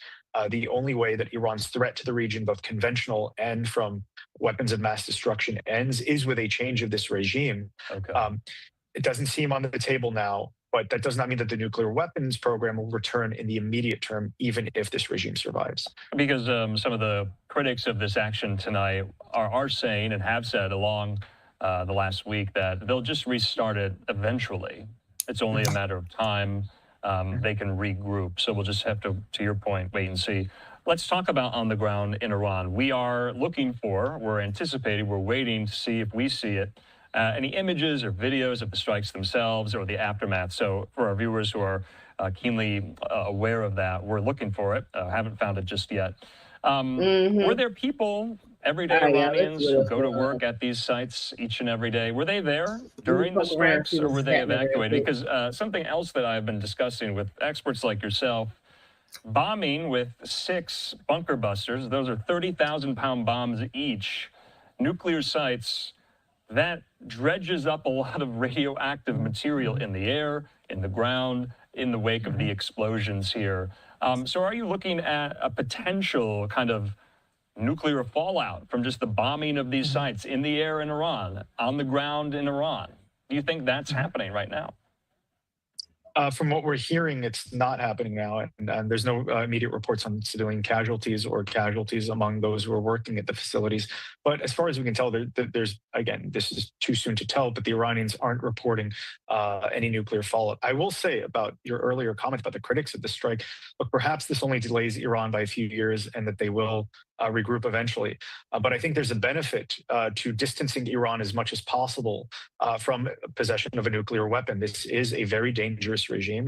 the only way that Iran's threat to the region, both conventional and from weapons of mass destruction, ends is with a change of this regime. Okay. It doesn't seem on the table now, but that does not mean that the nuclear weapons program will return in the immediate term, even if this regime survives. Because some of the critics of this action tonight are saying and have said along the last week that they'll just restart it eventually. It's only a matter of time. They can regroup. So we'll just have to your point, wait and see. Let's talk about on the ground in Iran. We're anticipating, we're waiting to see if we see it. Any images or videos of the strikes themselves or the aftermath. So for our viewers who are keenly aware of that, we're looking for it. Haven't found it just yet. Were there people, everyday Iranians, who go to work at these sites each and every day? Were they there during the strikes, or were they evacuated? Because something else that I've been discussing with experts like yourself, bombing with 6 bunker busters, those are 30,000-pound bombs each, nuclear sites, that dredges up a lot of radioactive material in the air, in the ground, in the wake of the explosions here. So are you looking at a potential kind of nuclear fallout from just the bombing of these sites in the air in Iran, on the ground in Iran? Do you think that's happening right now? From what we're hearing, it's not happening now, and there's no immediate reports on civilian casualties or casualties among those who are working at the facilities. But as far as we can tell, there's, again, this is too soon to tell, but the Iranians aren't reporting any nuclear fallout. I will say about your earlier comment about the critics of the strike, look, perhaps this only delays Iran by a few years and that they will regroup eventually. But I think there's a benefit to distancing Iran as much as possible from possession of a nuclear weapon. This is a very dangerous regime.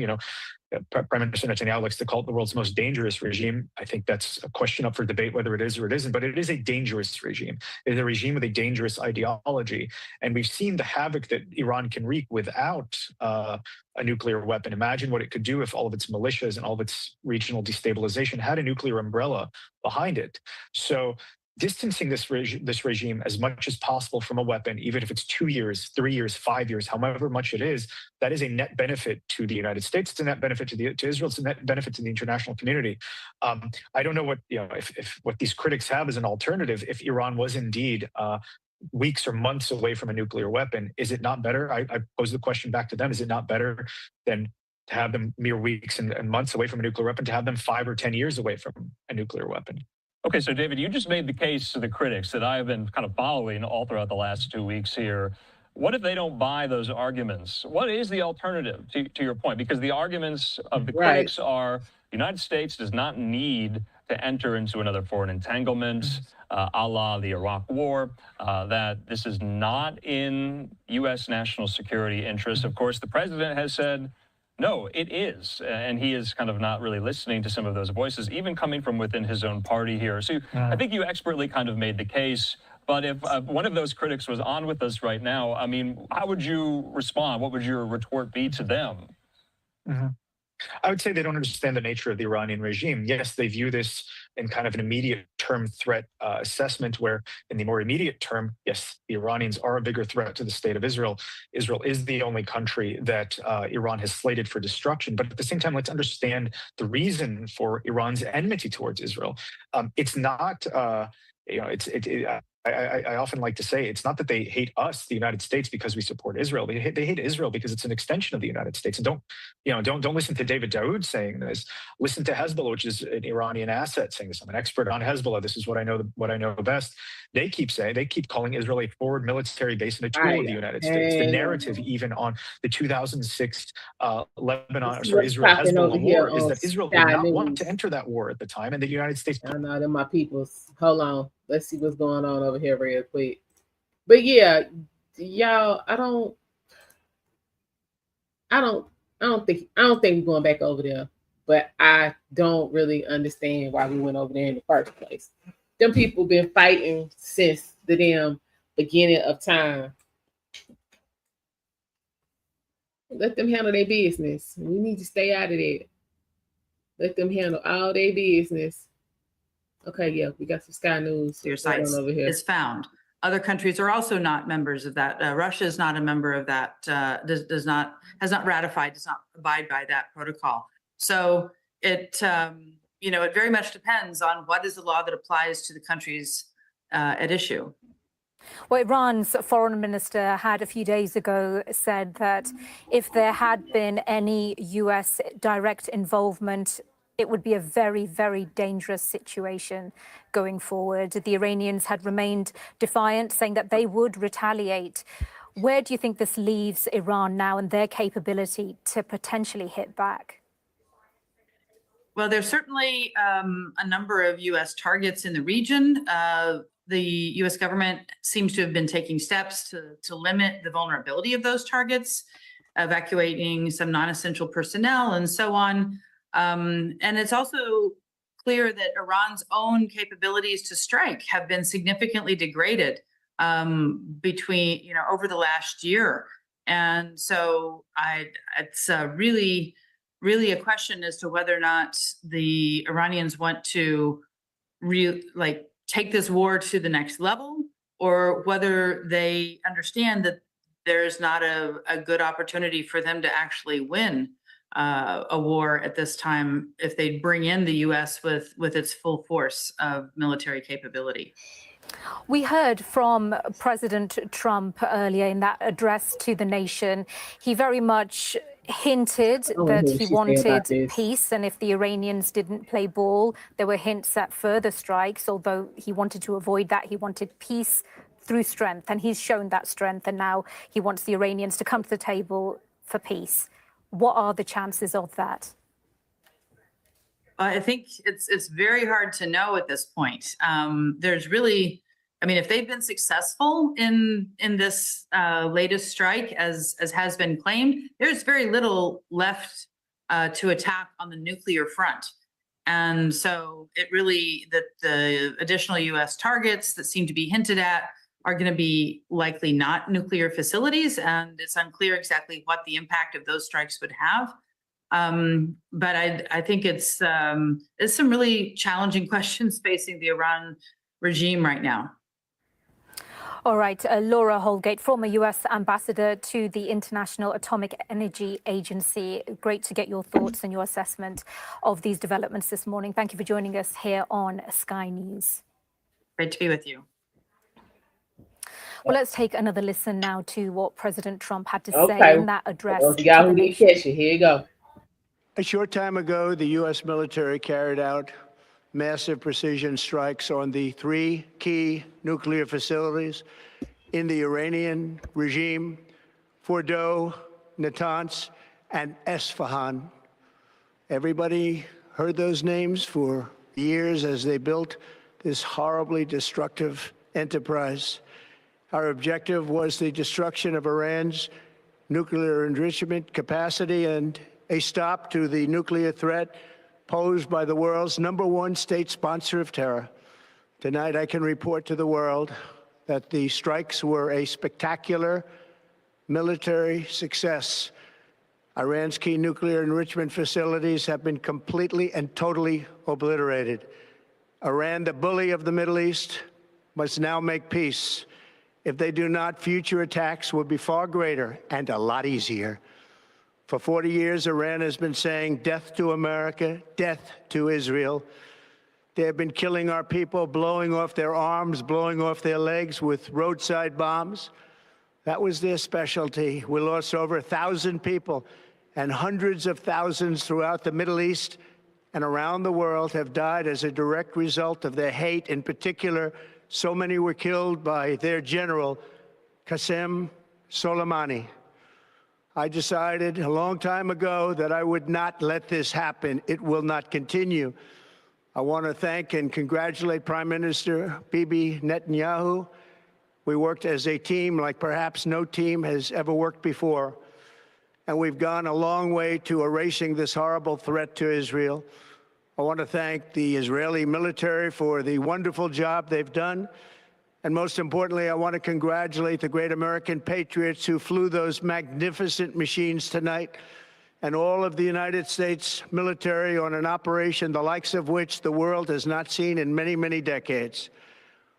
Prime Minister Netanyahu likes to call it the world's most dangerous regime. I think that's a question up for debate whether it is or it isn't, but it is a dangerous regime. It is a regime with a dangerous ideology. And we've seen the havoc that Iran can wreak without a nuclear weapon. Imagine what it could do if all of its militias and all of its regional destabilization had a nuclear umbrella behind it. So distancing this regime as much as possible from a weapon, even if it's 2 years, 3 years, 5 years, however much it is, that is a net benefit to the United States. It's a net benefit to Israel. It's a net benefit to the international community. I don't know what if what these critics have as an alternative. If Iran was indeed weeks or months away from a nuclear weapon, is it not better? I pose the question back to them: is it not better than to have them mere weeks and months away from a nuclear weapon, to have them 5 or 10 years away from a nuclear weapon? Okay, so David, you just made the case to the critics that I've been kind of following all throughout the last 2 weeks here. What if they don't buy those arguments? What is the alternative to your point? Because the arguments of the critics are the United States does not need to enter into another foreign entanglement, a la the Iraq War, that this is not in U.S. national security interest. Of course, the president has said, no, it is. And he is kind of not really listening to some of those voices, even coming from within his own party here. So I think you expertly kind of made the case. But if one of those critics was on with us right now, I mean, how would you respond? What would your retort be to them? Mm-hmm. I would say they don't understand the nature of the Iranian regime. Yes, they view this in kind of an immediate term threat assessment, where in the more immediate term, yes, the Iranians are a bigger threat to the state of Israel. Israel is the only country that Iran has slated for destruction. But at the same time, let's understand the reason for Iran's enmity towards Israel. It's not, I often like to say it's not that they hate us, the United States, because we support Israel. They hate Israel because it's an extension of the United States. And don't listen to David Daoud saying this. Listen to Hezbollah, which is an Iranian asset, saying this. I'm an expert on Hezbollah. This is what I know best. They keep calling Israel a forward military base and a tool of the United States. The narrative, even on the 2006 Israel-Hezbollah war, is that Israel did not want to enter that war at the time, and the United States. I know they're my peoples. Hold on, let's see what's going on over here real quick. But yeah, y'all, I don't think we're going back over there. But I don't really understand why we went over there in the first place. Them people been fighting since the damn beginning of time. Let them handle their business. We need to stay out of there. Let them handle all their business. Okay, yeah, we got some Sky News. Your site is found. Other countries are also not members of that. Russia is not a member of that. Has not ratified, does not abide by that protocol. So it it very much depends on what is the law that applies to the countries at issue. Well, Iran's foreign minister had a few days ago said that if there had been any U.S. direct involvement, it would be a very, very dangerous situation going forward. The Iranians had remained defiant, saying that they would retaliate. Where do you think this leaves Iran now and their capability to potentially hit back? Well, there's certainly a number of U.S. targets in the region. The U.S. government seems to have been taking steps to limit the vulnerability of those targets, evacuating some non-essential personnel and so on. And it's also clear that Iran's own capabilities to strike have been significantly degraded over the last year. And so it's really a question as to whether or not the Iranians want to take this war to the next level, or whether they understand that there's not a good opportunity for them to actually win a war at this time if they bring in the U.S. with its full force of military capability. We heard from President Trump earlier in that address to the nation. He very much hinted that he wanted peace, and if the Iranians didn't play ball, there were hints at further strikes, although he wanted to avoid that. He wanted peace through strength, and he's shown that strength, and now he wants the Iranians to come to the table for peace. What are the chances of that? I think it's very hard to know at this point. There's really, if they've been successful in this latest strike, as has been claimed, there's very little left to attack on the nuclear front. And so the additional U.S. targets that seem to be hinted at are going to be likely not nuclear facilities, and it's unclear exactly what the impact of those strikes would have. But I think it's some really challenging questions facing the Iran regime right now. All right, Laura Holgate, former U.S. ambassador to the International Atomic Energy Agency. Great to get your thoughts and your assessment of these developments this morning. Thank you for joining us here on Sky News. Great to be with you. Well, let's take another listen now to what President Trump had to say in that address. Y'all who didn't catch it, here you go. A short time ago, the U.S. military carried out massive precision strikes on the 3 key nuclear facilities in the Iranian regime: Fordow, Natanz, and Esfahan. Everybody heard those names for years as they built this horribly destructive enterprise. Our objective was the destruction of Iran's nuclear enrichment capacity and a stop to the nuclear threat posed by the world's #1 state sponsor of terror. Tonight, I can report to the world that the strikes were a spectacular military success. Iran's key nuclear enrichment facilities have been completely and totally obliterated. Iran, the bully of the Middle East, must now make peace. If they do not, future attacks will be far greater and a lot easier. For 40 years, Iran has been saying death to America, death to Israel. They have been killing our people, blowing off their arms, blowing off their legs with roadside bombs. That was their specialty. We lost over 1,000 people, and hundreds of thousands throughout the Middle East and around the world have died as a direct result of their hate. In particular, so many were killed by their general, Qasem Soleimani. I decided a long time ago that I would not let this happen. It will not continue. I want to thank and congratulate Prime Minister Bibi Netanyahu. We worked as a team like perhaps no team has ever worked before. And we've gone a long way to erasing this horrible threat to Israel. I want to thank the Israeli military for the wonderful job they've done. And most importantly, I want to congratulate the great American patriots who flew those magnificent machines tonight, and all of the United States military on an operation the likes of which the world has not seen in many, many decades.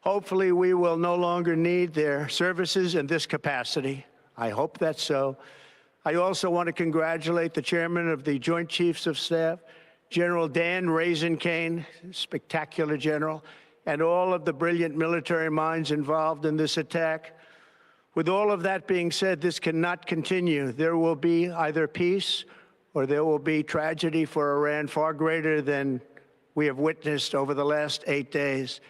Hopefully, we will no longer need their services in this capacity. I hope that's so. I also want to congratulate the chairman of the Joint Chiefs of Staff, General Dan Raisin-Kane, spectacular general, and all of the brilliant military minds involved in this attack. With all of that being said, this cannot continue. There will be either peace or there will be tragedy for Iran far greater than we have witnessed over the last 8 days.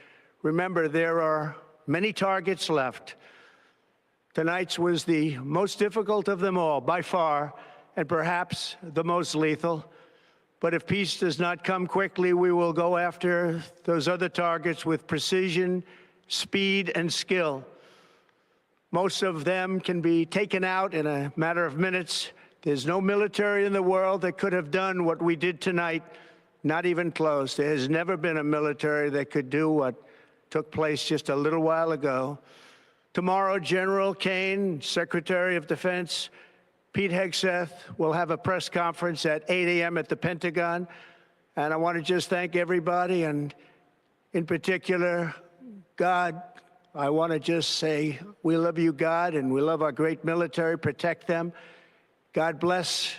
Remember, there are many targets left. Tonight's was the most difficult of them all, by far, and perhaps the most lethal. But if peace does not come quickly, we will go after those other targets with precision, speed, and skill. Most of them can be taken out in a matter of minutes. There's no military in the world that could have done what we did tonight, not even close. There has never been a military that could do what took place just a little while ago. Tomorrow, General Kane, Secretary of Defense, Pete Hegseth will have a press conference at 8 a.m. at the Pentagon. And I want to just thank everybody, and in particular, God. I want to just say we love you, God, and we love our great military. Protect them. God bless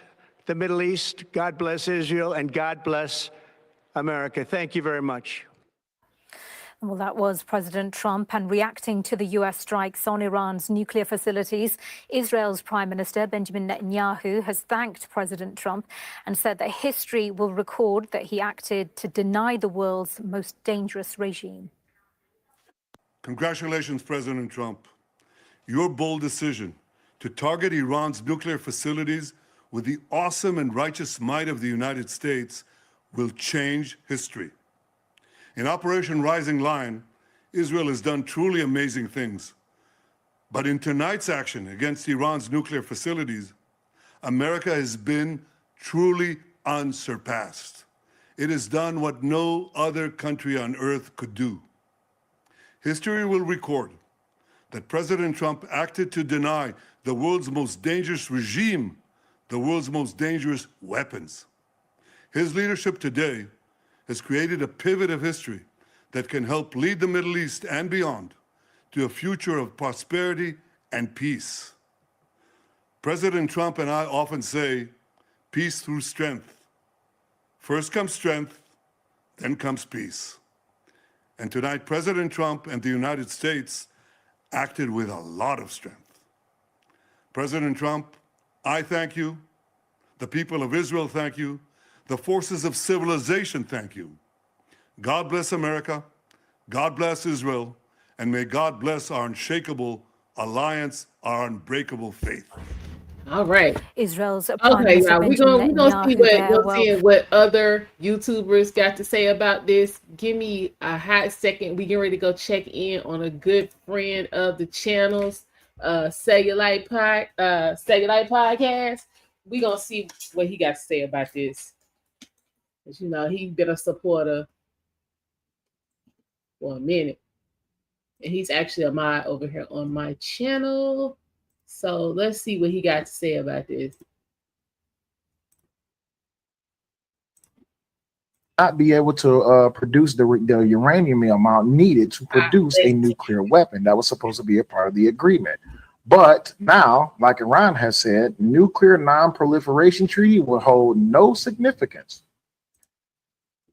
the Middle East. God bless Israel, and God bless America. Thank you very much. Well, that was President Trump. And reacting to the U.S. strikes on Iran's nuclear facilities, Israel's Prime Minister Benjamin Netanyahu has thanked President Trump and said that history will record that he acted to deny the world's most dangerous regime. Congratulations, President Trump. Your bold decision to target Iran's nuclear facilities with the awesome and righteous might of the United States will change history. In Operation Rising Lion, Israel has done truly amazing things. But in tonight's action against Iran's nuclear facilities, America has been truly unsurpassed. It has done what no other country on earth could do. History will record that President Trump acted to deny the world's most dangerous regime the world's most dangerous weapons. His leadership today has created a pivot of history that can help lead the Middle East and beyond to a future of prosperity and peace. President Trump and I often say, peace through strength. First comes strength, then comes peace. And tonight, President Trump and the United States acted with a lot of strength. President Trump, I thank you. The people of Israel thank you. The forces of civilization thank you. God bless America. God bless Israel. And may God bless our unshakable alliance, our unbreakable faith. All right. Israel's okay, now we're gonna see what other YouTubers got to say about this. Give me a hot second. We get ready to go check in on a good friend of the channel's Cellulite Podcast. We're gonna see what he got to say about this. As you know, he's been a supporter for a minute. And he's actually a mod over here on my channel. So let's see what he got to say about this. Not be able to produce the uranium amount needed to produce a nuclear weapon. That was supposed to be a part of the agreement. But now, like Iran has said, nuclear non-proliferation treaty will hold no significance.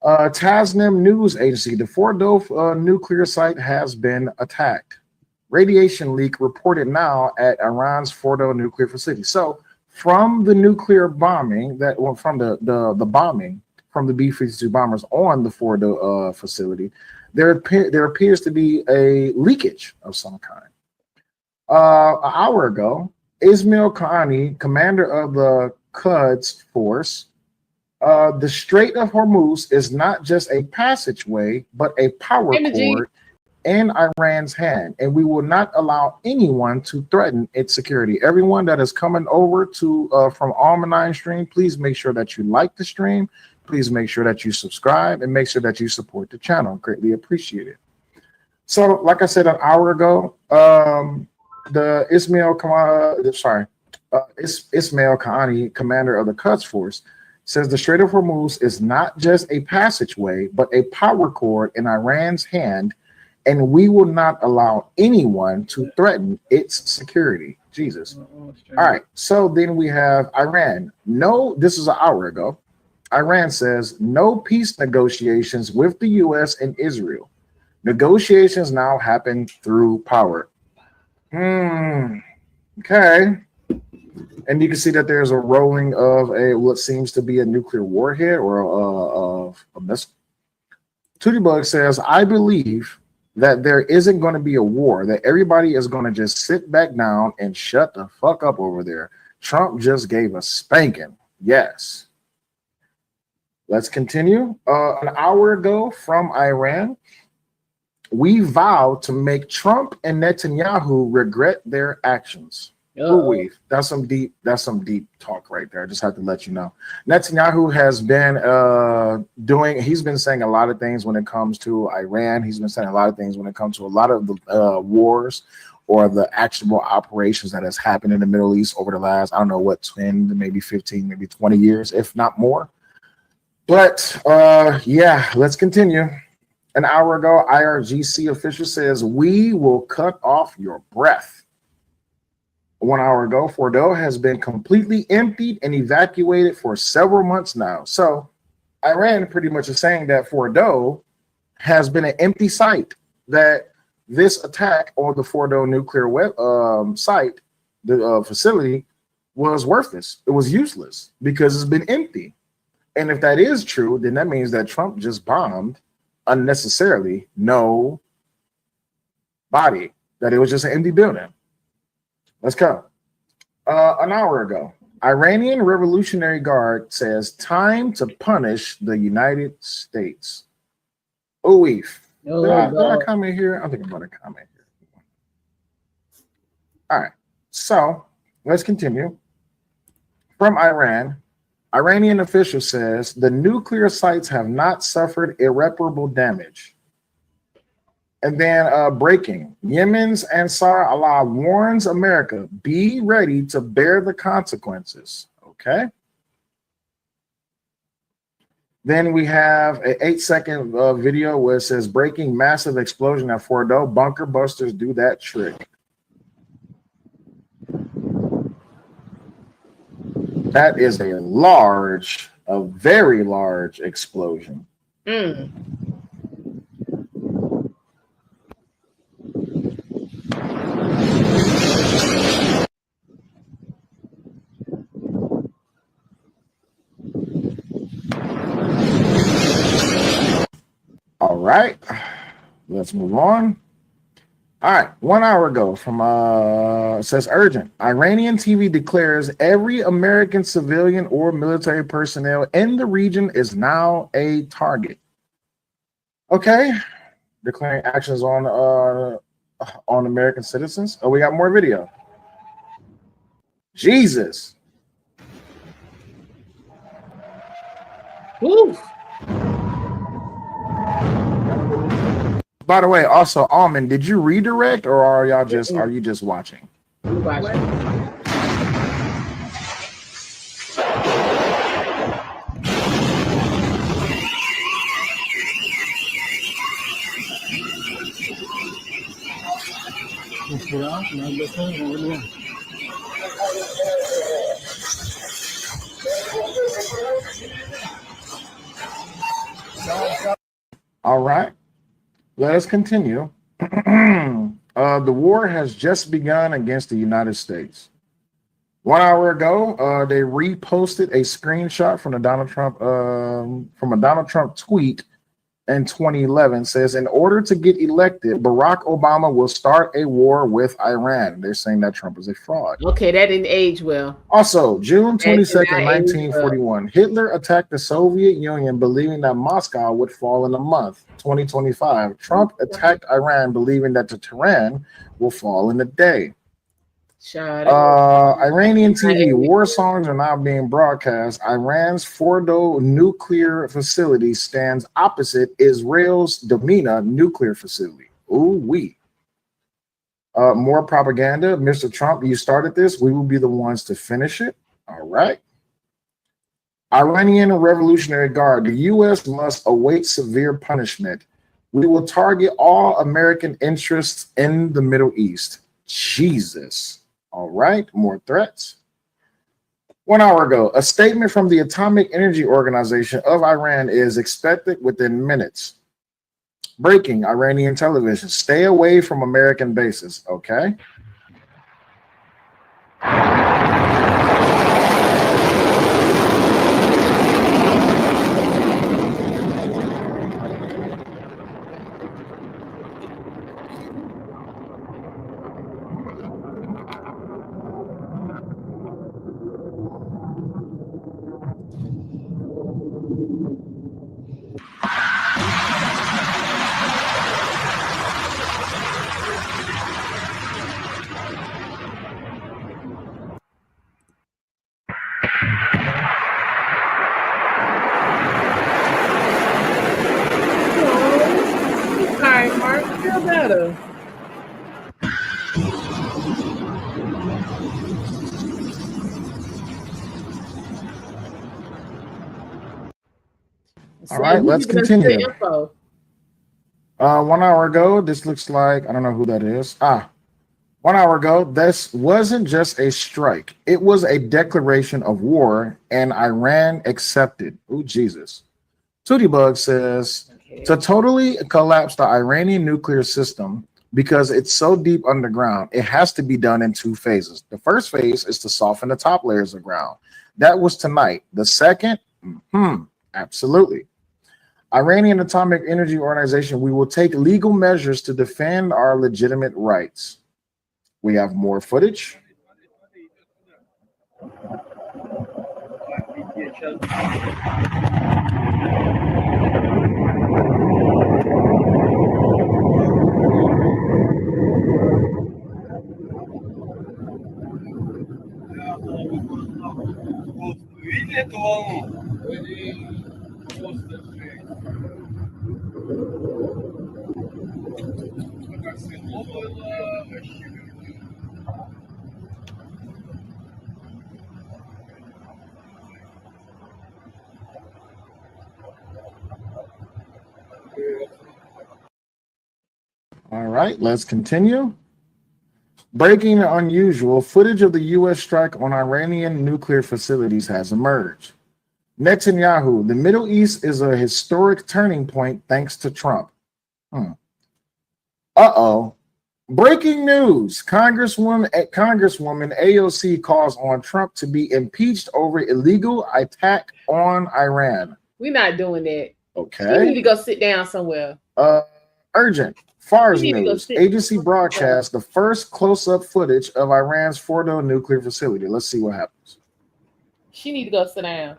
Tasnim news agency, the Fordow nuclear site has been attacked. Radiation leak reported now at Iran's Fordow nuclear facility. So from the nuclear bombing, from the bombing from the B-52 bombers on the Fordow facility, there appears to be a leakage of some kind. An hour ago, Ismail Qaani, commander of the Quds force, the Strait of Hormuz is not just a passageway, but a power cord in Iran's hand, and we will not allow anyone to threaten its security. Everyone that is coming over to from Almanine stream, please make sure that you like the stream. Please make sure that you subscribe and make sure that you support the channel. Greatly appreciate it. So, like I said an hour ago, the Ismail Qaani, commander of the Quds force, says the Strait of Hormuz is not just a passageway, but a power cord in Iran's hand, and we will not allow anyone to threaten its security. Jesus. All right. So then we have Iran. No, this is an hour ago. Iran says no peace negotiations with the U.S. and Israel. Negotiations now happen through power. Okay. And you can see that there's a rolling of what seems to be a nuclear warhead or a missile. Tootybug says, I believe that there isn't going to be a war, that everybody is going to just sit back down and shut the fuck up over there. Trump just gave a spanking. Yes. Let's continue. An hour ago from Iran, we vowed to make Trump and Netanyahu regret their actions. That's some deep talk right there. I just have to let you know. Netanyahu has been he's been saying a lot of things when it comes to Iran. He's been saying a lot of things when it comes to a lot of the wars or the actionable operations that has happened in the Middle East over the last, I don't know what, 10, maybe 15, maybe 20 years, if not more. But yeah, let's continue. An hour ago, IRGC official says, we will cut off your breath. 1 hour ago, Fordow has been completely emptied and evacuated for several months now. So Iran pretty much is saying that Fordow has been an empty site, that this attack on the Fordow nuclear site, the facility, was worthless. It was useless because it's been empty. And if that is true, then that means that Trump just bombed unnecessarily no body, that it was just an empty building. Let's go. An hour ago, Iranian Revolutionary Guard says time to punish the United States. Did I comment here? I think I'm going to comment here. All right. So let's continue. From Iran, Iranian official says the nuclear sites have not suffered irreparable damage. And then breaking, Yemen's Ansar Allah warns America, be ready to bear the consequences. Okay. Then we have an 8-second video where it says breaking, massive explosion at Fordow, bunker busters do that trick. That is a very large explosion. All right, let's move on. All right, 1 hour ago from says urgent. Iranian TV declares every American civilian or military personnel in the region is now a target. Okay, declaring actions on American citizens. Oh, we got more video. Jesus. Oof. By the way, also, Almond, did you redirect or are you just watching? All right, let us continue. The war has just begun against the United States. 1 hour ago, they reposted a screenshot from a Donald Trump tweet in 2011. Says, in order to get elected, Barack Obama will start a war with Iran. They're saying that Trump is a fraud. Okay, that didn't age well. Also, June 22nd, 1941, Hitler attacked the Soviet Union, believing that Moscow would fall in a month. 2025, Trump attacked Iran, believing that Tehran will fall in a day. Iranian TV, war songs are now being broadcast. Iran's Fordo nuclear facility stands opposite Israel's Damina nuclear facility. Ooh-wee. More propaganda. Mr. Trump, you started this. We will be the ones to finish it. All right. Iranian Revolutionary Guard. The U.S. must await severe punishment. We will target all American interests in the Middle East. Jesus. All right. More threats. 1 hour ago, a statement from the Atomic Energy Organization of Iran is expected within minutes. Breaking Iranian television. Stay away from American bases. Okay. All right, let's continue. 1 hour ago, this looks like, I don't know who that is. 1 hour ago, this wasn't just a strike. It was a declaration of war, and Iran accepted. Oh, Jesus. Tootybug says, to totally collapse the Iranian nuclear system, because it's so deep underground, it has to be done in 2 phases. The first phase is to soften the top layers of ground. That was tonight. The second, absolutely. Iranian Atomic Energy Organization, we will take legal measures to defend our legitimate rights. We have more footage. All right, let's continue. Breaking the unusual, footage of the U.S. strike on Iranian nuclear facilities has emerged. Netanyahu, the Middle East is a historic turning point thanks to Trump. Breaking news. Congresswoman AOC calls on Trump to be impeached over illegal attack on Iran. We're not doing that. Okay. You need to go sit down somewhere. Urgent. Fars News. Agency broadcast the first close-up footage of Iran's Fordo nuclear facility. Let's see what happens. She need to go sit down.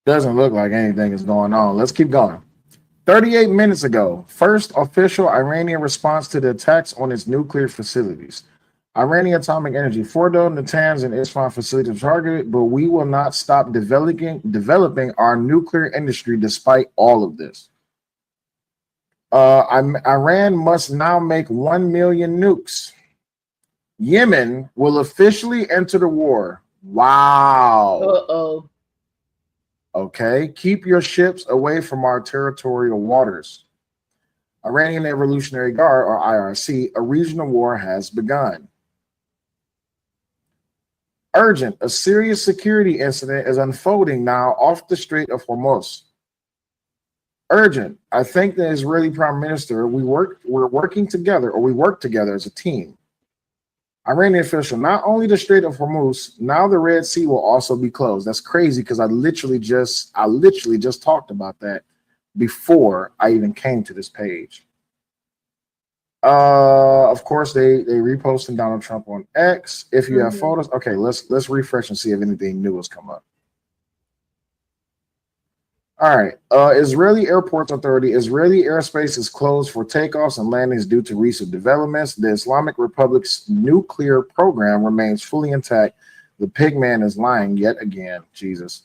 Doesn't look like anything is going on. Let's keep going. 38 minutes ago, first official Iranian response to the attacks on its nuclear facilities. Iranian Atomic Energy, Fordo, Natanz, and Isfahan facilities targeted, but we will not stop developing our nuclear industry despite all of this. Iran must now make 1 million nukes. Yemen will officially enter the war. Wow. Uh-oh. Okay, keep your ships away from our territorial waters. Iranian Revolutionary Guard, or IRC, a regional war has begun. Urgent, a serious security incident is unfolding now off the Strait of Hormuz. Urgent, I think the Israeli Prime Minister, we work together as a team. Iranian official, not only the Strait of Hormuz, now the Red Sea will also be closed. That's crazy because I literally just talked about that before I even came to this page. Of course, they reposted Donald Trump on X. If you have photos, okay, let's refresh and see if anything new has come up. All right. Israeli Airports Authority. Israeli airspace is closed for takeoffs and landings due to recent developments. The Islamic Republic's nuclear program remains fully intact. The pig man is lying yet again. Jesus.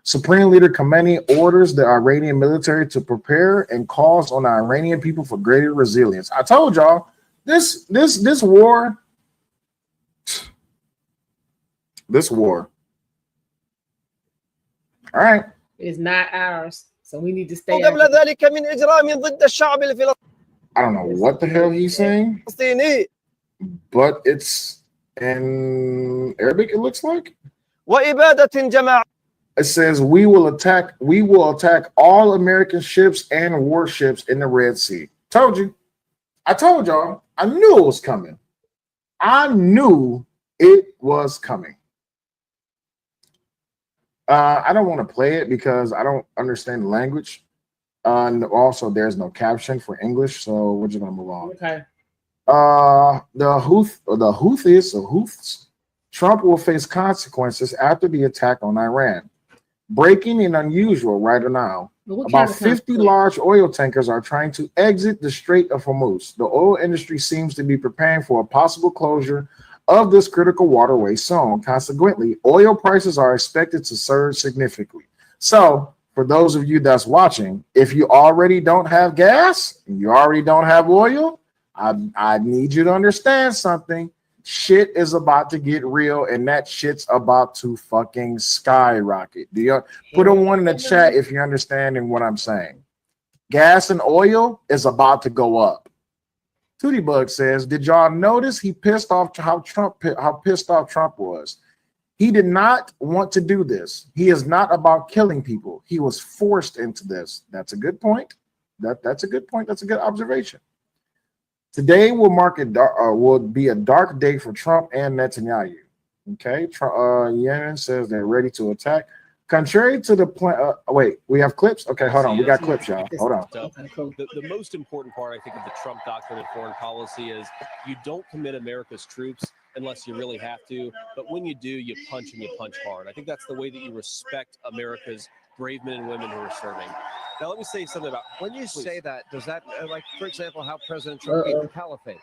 Supreme Leader Khamenei orders the Iranian military to prepare and calls on the Iranian people for greater resilience. I told y'all this war. All right. It's not ours, so we need to stay. I don't know what the hell he's saying, but it's in Arabic, it looks like. It says we will attack all American ships and warships in the Red Sea. Told you. I told y'all. I knew it was coming. I don't want to play it because I don't understand the language. And also, there's no caption for English, so we're just gonna move on. Okay. The Houthis, Trump will face consequences after the attack on Iran. Breaking and unusual right now. About 50 large oil tankers are trying to exit the Strait of Hormuz. The oil industry seems to be preparing for a possible closure of this critical waterway soon. Consequently, oil prices are expected to surge significantly. So, for those of you that's watching, if you already don't have gas and you already don't have oil, I need you to understand something. Shit is about to get real, and that shit's about to fucking skyrocket. Do you put a one in the chat if you're understanding what I'm saying? Gas and oil is about to go up. Tootie Bug says, did y'all notice he pissed off how pissed off Trump was? He did not want to do this. He is not about killing people. He was forced into this. That's a good point. That's a good point. That's a good observation. Today will be a dark day for Trump and Netanyahu. Okay, Yemen says they're ready to attack. Contrary to the plan, wait, we have clips? Okay, hold on. We got clips, y'all. Hold on. The most important part, I think, of the Trump doctrine of foreign policy is you don't commit America's troops unless you really have to. But when you do, you punch and you punch hard. I think that's the way that you respect America's brave men and women who are serving. Now, let me say something about when you say that, does that, like, for example, how President Trump beat the caliphate?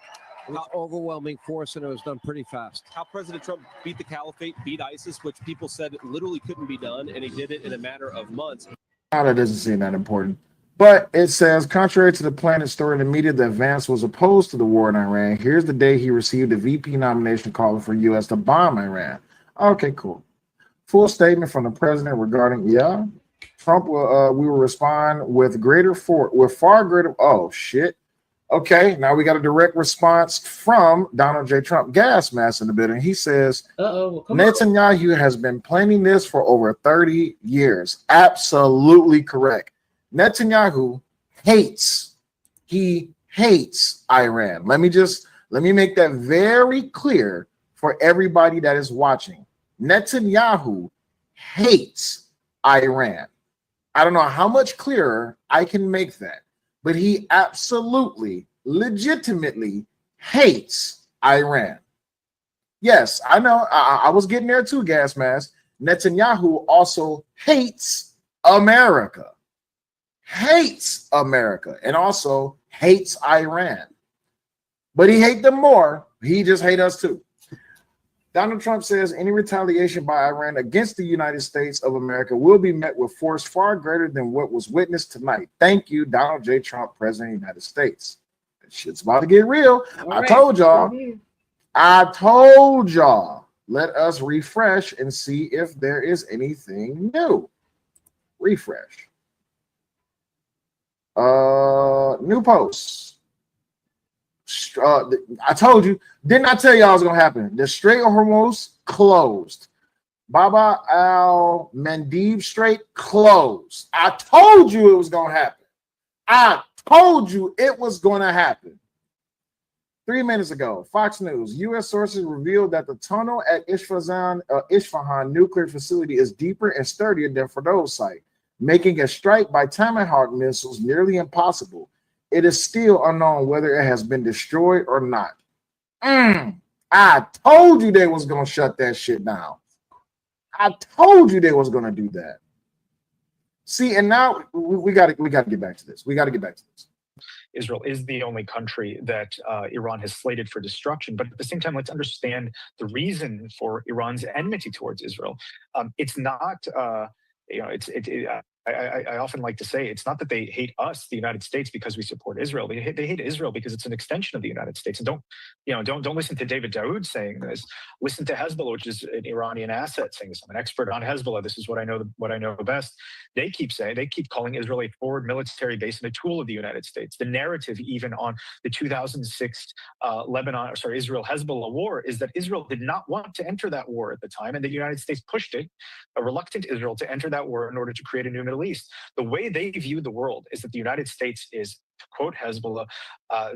It was overwhelming force and it was done pretty fast. How President Trump beat the caliphate, beat ISIS, which people said literally couldn't be done, and he did it in a matter of months. That doesn't seem that important. But it says, contrary to the Planet story in the media, that Vance was opposed to the war in Iran. Here's the day he received a VP nomination calling for U.S. to bomb Iran. Okay, cool. Full statement from the president regarding, Trump will we will respond with far greater. Oh shit. Okay, now we got a direct response from Donald J. Trump, gas mask in the building. He says, Netanyahu has been planning this for over 30 years. Absolutely correct. Netanyahu hates Iran. Let me make that very clear for everybody that is watching. Netanyahu hates Iran. I don't know how much clearer I can make that, but he absolutely, legitimately hates Iran. Yes, I know. I was getting there too, gas mask. Netanyahu also hates America, hates America, and also hates Iran. But he hates them more. He just hates us too. Donald Trump says any retaliation by Iran against the United States of America will be met with force far greater than what was witnessed tonight. Thank you, Donald J. Trump, President of the United States. That shit's about to get real. I told y'all. Let us refresh and see if there is anything new. Refresh. New posts. I told you, didn't I tell y'all it was gonna happen? The Strait of Hormuz closed. Baba al Mandeb Strait closed. I told you it was gonna happen. I told you it was gonna happen. 3 minutes ago, Fox News, U.S. sources revealed that the tunnel at Isfahan nuclear facility is deeper and sturdier than Fordo's site, making a strike by Tomahawk missiles nearly impossible. It is still unknown whether it has been destroyed or not. I told you they was going to shut that shit down. I told you they was going to do that. See, and now we got to get back to this. Israel is the only country that Iran has slated for destruction. But at the same time, let's understand the reason for Iran's enmity towards Israel. It's not, I often like to say it's not that they hate us, the United States, because we support Israel. They hate Israel because it's an extension of the United States. And don't listen to David Daoud saying this. Listen to Hezbollah, which is an Iranian asset, saying this. I'm an expert on Hezbollah. This is what I know best. They keep calling Israel a forward military base and a tool of the United States. The narrative, even on the 2006 Israel-Hezbollah war, is that Israel did not want to enter that war at the time, and the United States pushed a reluctant Israel to enter that war in order to create a new Middle East. The way they view the world is that the United States is, to quote Hezbollah,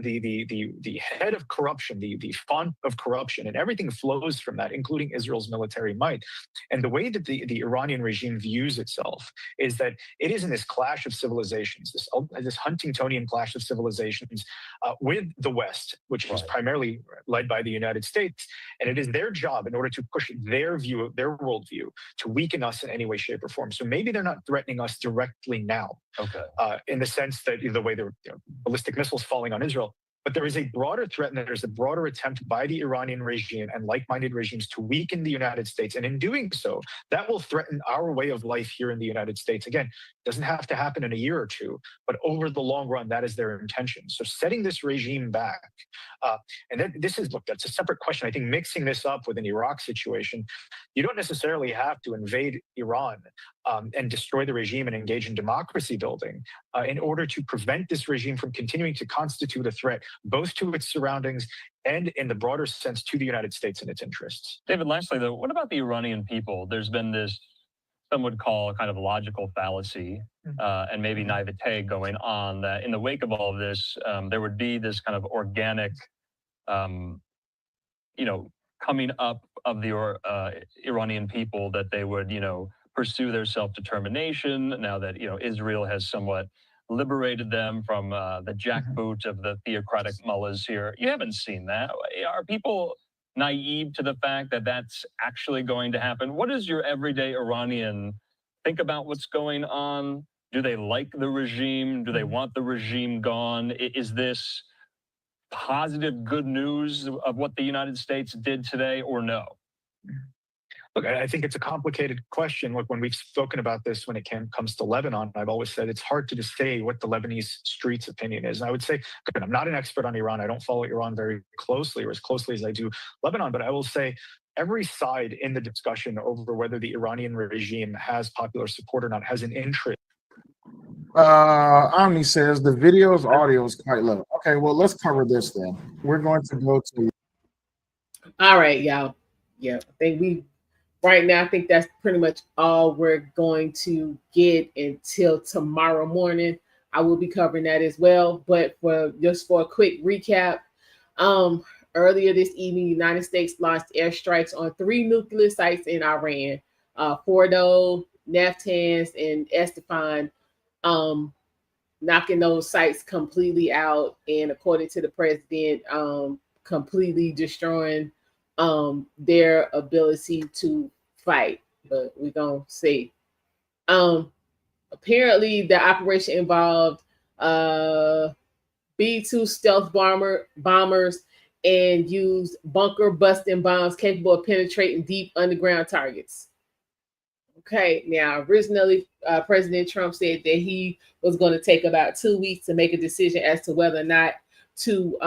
the head of corruption, the font of corruption, and everything flows from that, including Israel's military might. And the way that the Iranian regime views itself is that it is in this clash of civilizations, this Huntingtonian clash of civilizations with the West, which is primarily led by the United States. And it is their job, in order to push their view, their worldview, to weaken us in any way, shape, or form. So maybe they're not threatening us directly now, in the sense that the way they're ballistic missiles falling on Israel. But there is a broader threat, and there's a broader attempt by the Iranian regime and like-minded regimes to weaken the United States. And in doing so, that will threaten our way of life here in the United States. Again, it doesn't have to happen in a year or two, but over the long run, that is their intention. So setting this regime back, and then that's a separate question. I think mixing this up with an Iraq situation, you don't necessarily have to invade Iran and destroy the regime and engage in democracy building in order to prevent this regime from continuing to constitute a threat, both to its surroundings and, in the broader sense, to the United States and its interests. David, lastly, though, what about the Iranian people? There's been this, some would call kind of logical fallacy and maybe naivete going on, that in the wake of all of this, there would be this kind of organic, coming up of the Iranian people, that they would, pursue their self-determination now that, Israel has somewhat liberated them from the jackboot of the theocratic mullahs here. You haven't seen that. Are people naive to the fact that that's actually going to happen? What does your everyday Iranian think about what's going on? Do they like the regime? Do they want the regime gone? Is this positive, good news of what the United States did today, or no? Look, I think it's a complicated question. Look, when we've spoken about this, when it comes to Lebanon, I've always said it's hard to just say what the Lebanese streets' opinion is. And I would say, I'm not an expert on Iran. I don't follow Iran very closely, or as closely as I do Lebanon. But I will say every side in the discussion over whether the Iranian regime has popular support or not has an interest. Omni says the video's audio is quite low. Okay, well, let's cover this then. We're going to go to. All right, y'all. Yeah, I think that's pretty much all we're going to get until tomorrow morning. I will be covering that as well. But for a quick recap, earlier this evening, the United States launched airstrikes on 3 nuclear sites in Iran, Fordo, Natanz, and Escalating, knocking those sites completely out, and according to the president, completely destroying their ability to fight. But we're gonna see. apparently the operation involved B-2 stealth bombers and used bunker busting bombs capable of penetrating deep underground targets. Okay, now originally President Trump said that he was going to take about 2 weeks to make a decision as to whether or not to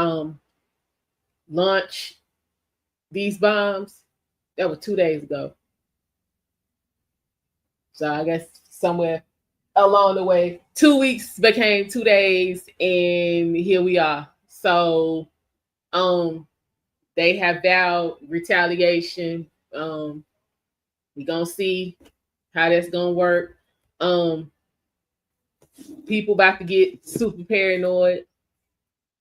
launch these bombs. That was 2 days ago. So I guess somewhere along the way, 2 weeks became 2 days, and here we are. So they have vowed retaliation. We gonna see how that's gonna work. People about to get super paranoid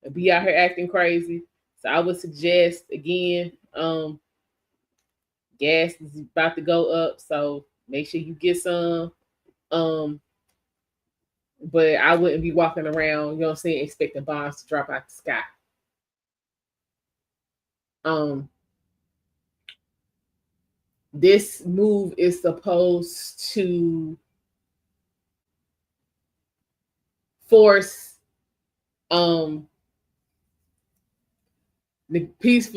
and be out here acting crazy. So I would suggest again, gas is about to go up, so make sure you get some. But I wouldn't be walking around, you know what I'm saying, expecting bombs to drop out the sky. This move is supposed to force the peace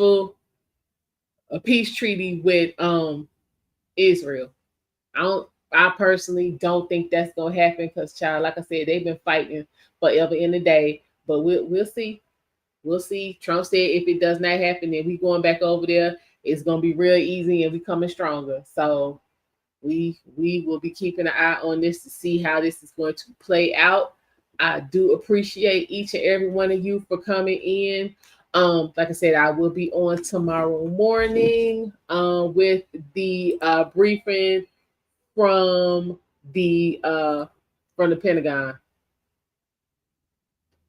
treaty with Israel. I personally don't think that's gonna happen because, child, like I said, they've been fighting forever in the day. But we'll see. We'll see. Trump said if it does not happen, then we going back over there. It's gonna be real easy and we coming stronger. So we will be keeping an eye on this to see how this is going to play out. I do appreciate each and every one of you for coming in. Like I said, I will be on tomorrow morning with the briefing from the Pentagon.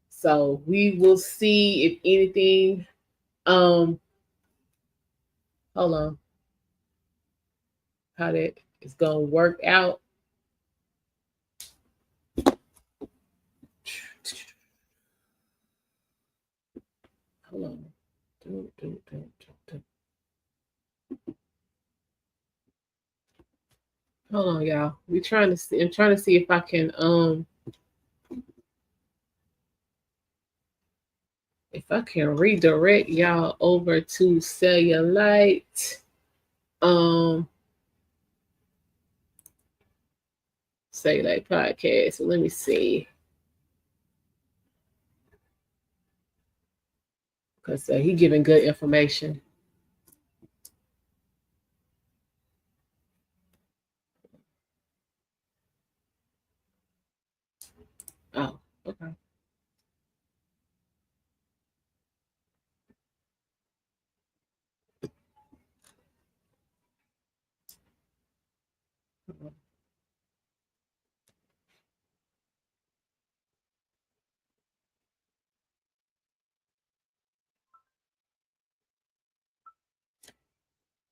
So we will see if anything. Hold on. How that is gonna work out. Hold on. Hold on, y'all. I'm trying to see if I can redirect y'all over to Cellulite. Cellulite podcast. So let me see. Because he giving good information. Oh, okay.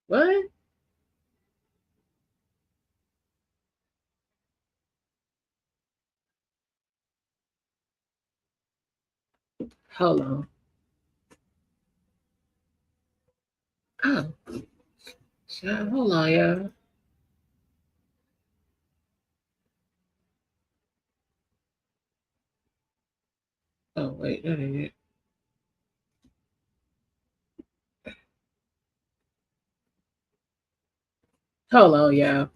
What? Hold on. Oh. Hold on, y'all. Oh, wait, that ain't it. Hold on, y'all.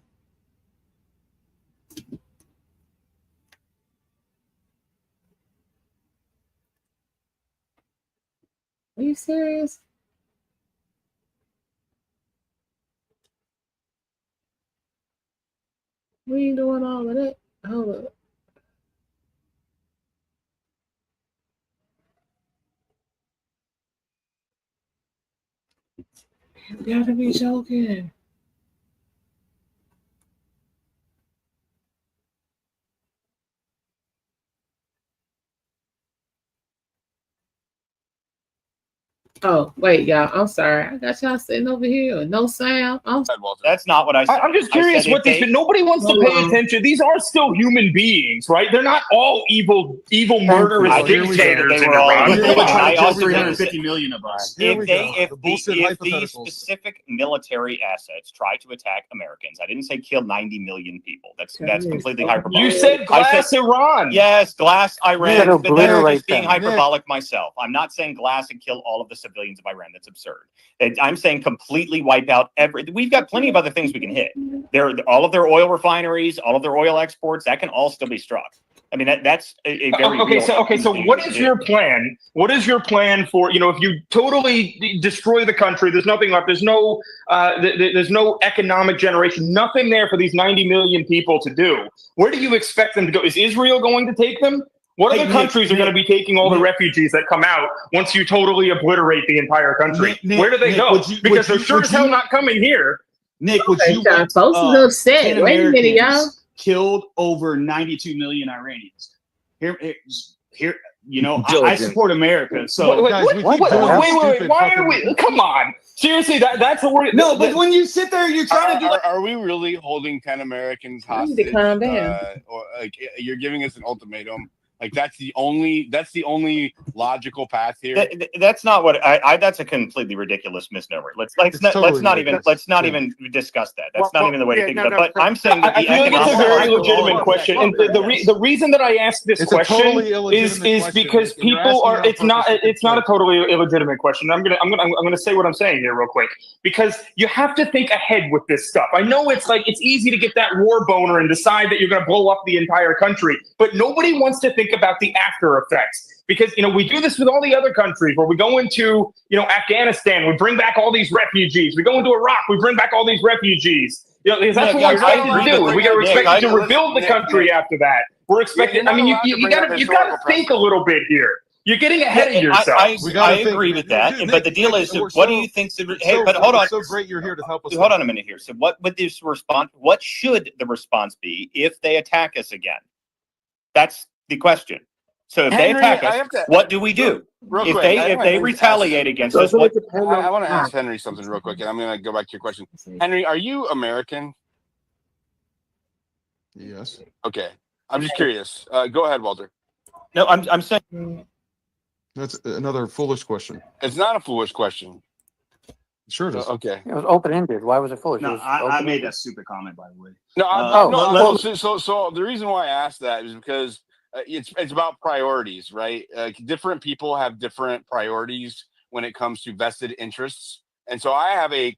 Are you serious? We ain't doing all of that. Hold up. You gotta be joking. Oh, wait, y'all. I'm sorry. I got y'all sitting over here. No sound. That's not what I said. I'm just curious what these. Nobody wants to pay attention. These are still human beings, right? They're not all evil, murderous dictators. They were all. I also 350 million of us. If these specific military assets try to attack Americans, I didn't say kill 90 million people. That's completely hyperbolic. You said glass Iran. Yes, glass Iran. But that's just being hyperbolic myself. I'm not saying glass and kill all of the civilians of Iran. That's absurd. I'm saying completely wipe out we've got plenty of other things we can hit. All of their oil refineries, all of their oil exports, that can all still be struck. I mean, that's a very So what is your plan? What is your plan for, if you totally destroy the country, there's nothing left, there's no economic generation, nothing there for these 90 million people to do. Where do you expect them to go? Is Israel going to take them? What other countries are going to be taking all the refugees that come out once you totally obliterate the entire country? Where do they go? Because they're sure as hell not coming here. Nick, would you folks is upset. Wait a minute, y'all. Killed over 92 million Iranians. Here, I support America. So wait, why are we? Come on, seriously, that's the word. No, but when you sit there, you're trying to do. Are we really holding 10 Americans hostage? You need to calm down. Or you're giving us an ultimatum? Like that's the only logical path here. That's not what that's a completely ridiculous misnomer. Let's not even discuss that. That's not even the way to think of it. But I'm saying that I feel like it's a very legitimate question, and the reason that I ask this question is because people are. It's not a totally illegitimate question. I'm gonna say what I'm saying here real quick, because you have to think ahead with this stuff. I know it's easy to get that war boner and decide that you're gonna blow up the entire country, but nobody wants to think about the after effects, because we do this with all the other countries where we go into Afghanistan, we bring back all these refugees, we go into Iraq, we bring back all these refugees, because that's what we're expected to do. We got to expect to rebuild the country after that. We're expected. I mean, you got to think a little bit here. You're getting ahead of yourself. I agree with that, but the deal is, what do you think? Hey, but hold on. So great, you're here to help us. Hold on a minute here. So, what would this response? What should the response be if they attack us again? That's the question. So if they attack us, what do we do? If they retaliate against us, what? I want to ask Henry something real quick, and I'm going to go back to your question. Henry, are you American? Yes. Okay. I'm just curious. Go ahead, Walter. No, I'm saying that's another foolish question. It's not a foolish question. Sure it is. Okay. It was open-ended. Why was it foolish? No, I made that stupid comment, by the way. No, so the reason why I asked that is because it's about priorities, right? Different people have different priorities when it comes to vested interests, and so I have a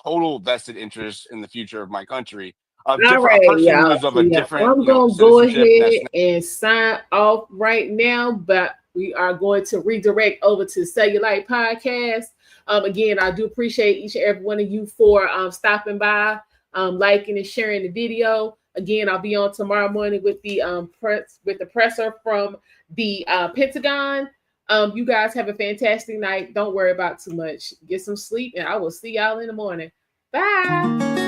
total vested interest in the future of my country. All right, y'all. I'm gonna go ahead and sign off right now, but we are going to redirect over to Cellulite Podcast. Again, I do appreciate each and every one of you for stopping by, liking and sharing the video. Again, I'll be on tomorrow morning with the presser from the Pentagon. You guys have a fantastic night. Don't worry about too much. Get some sleep, and I will see y'all in the morning. Bye.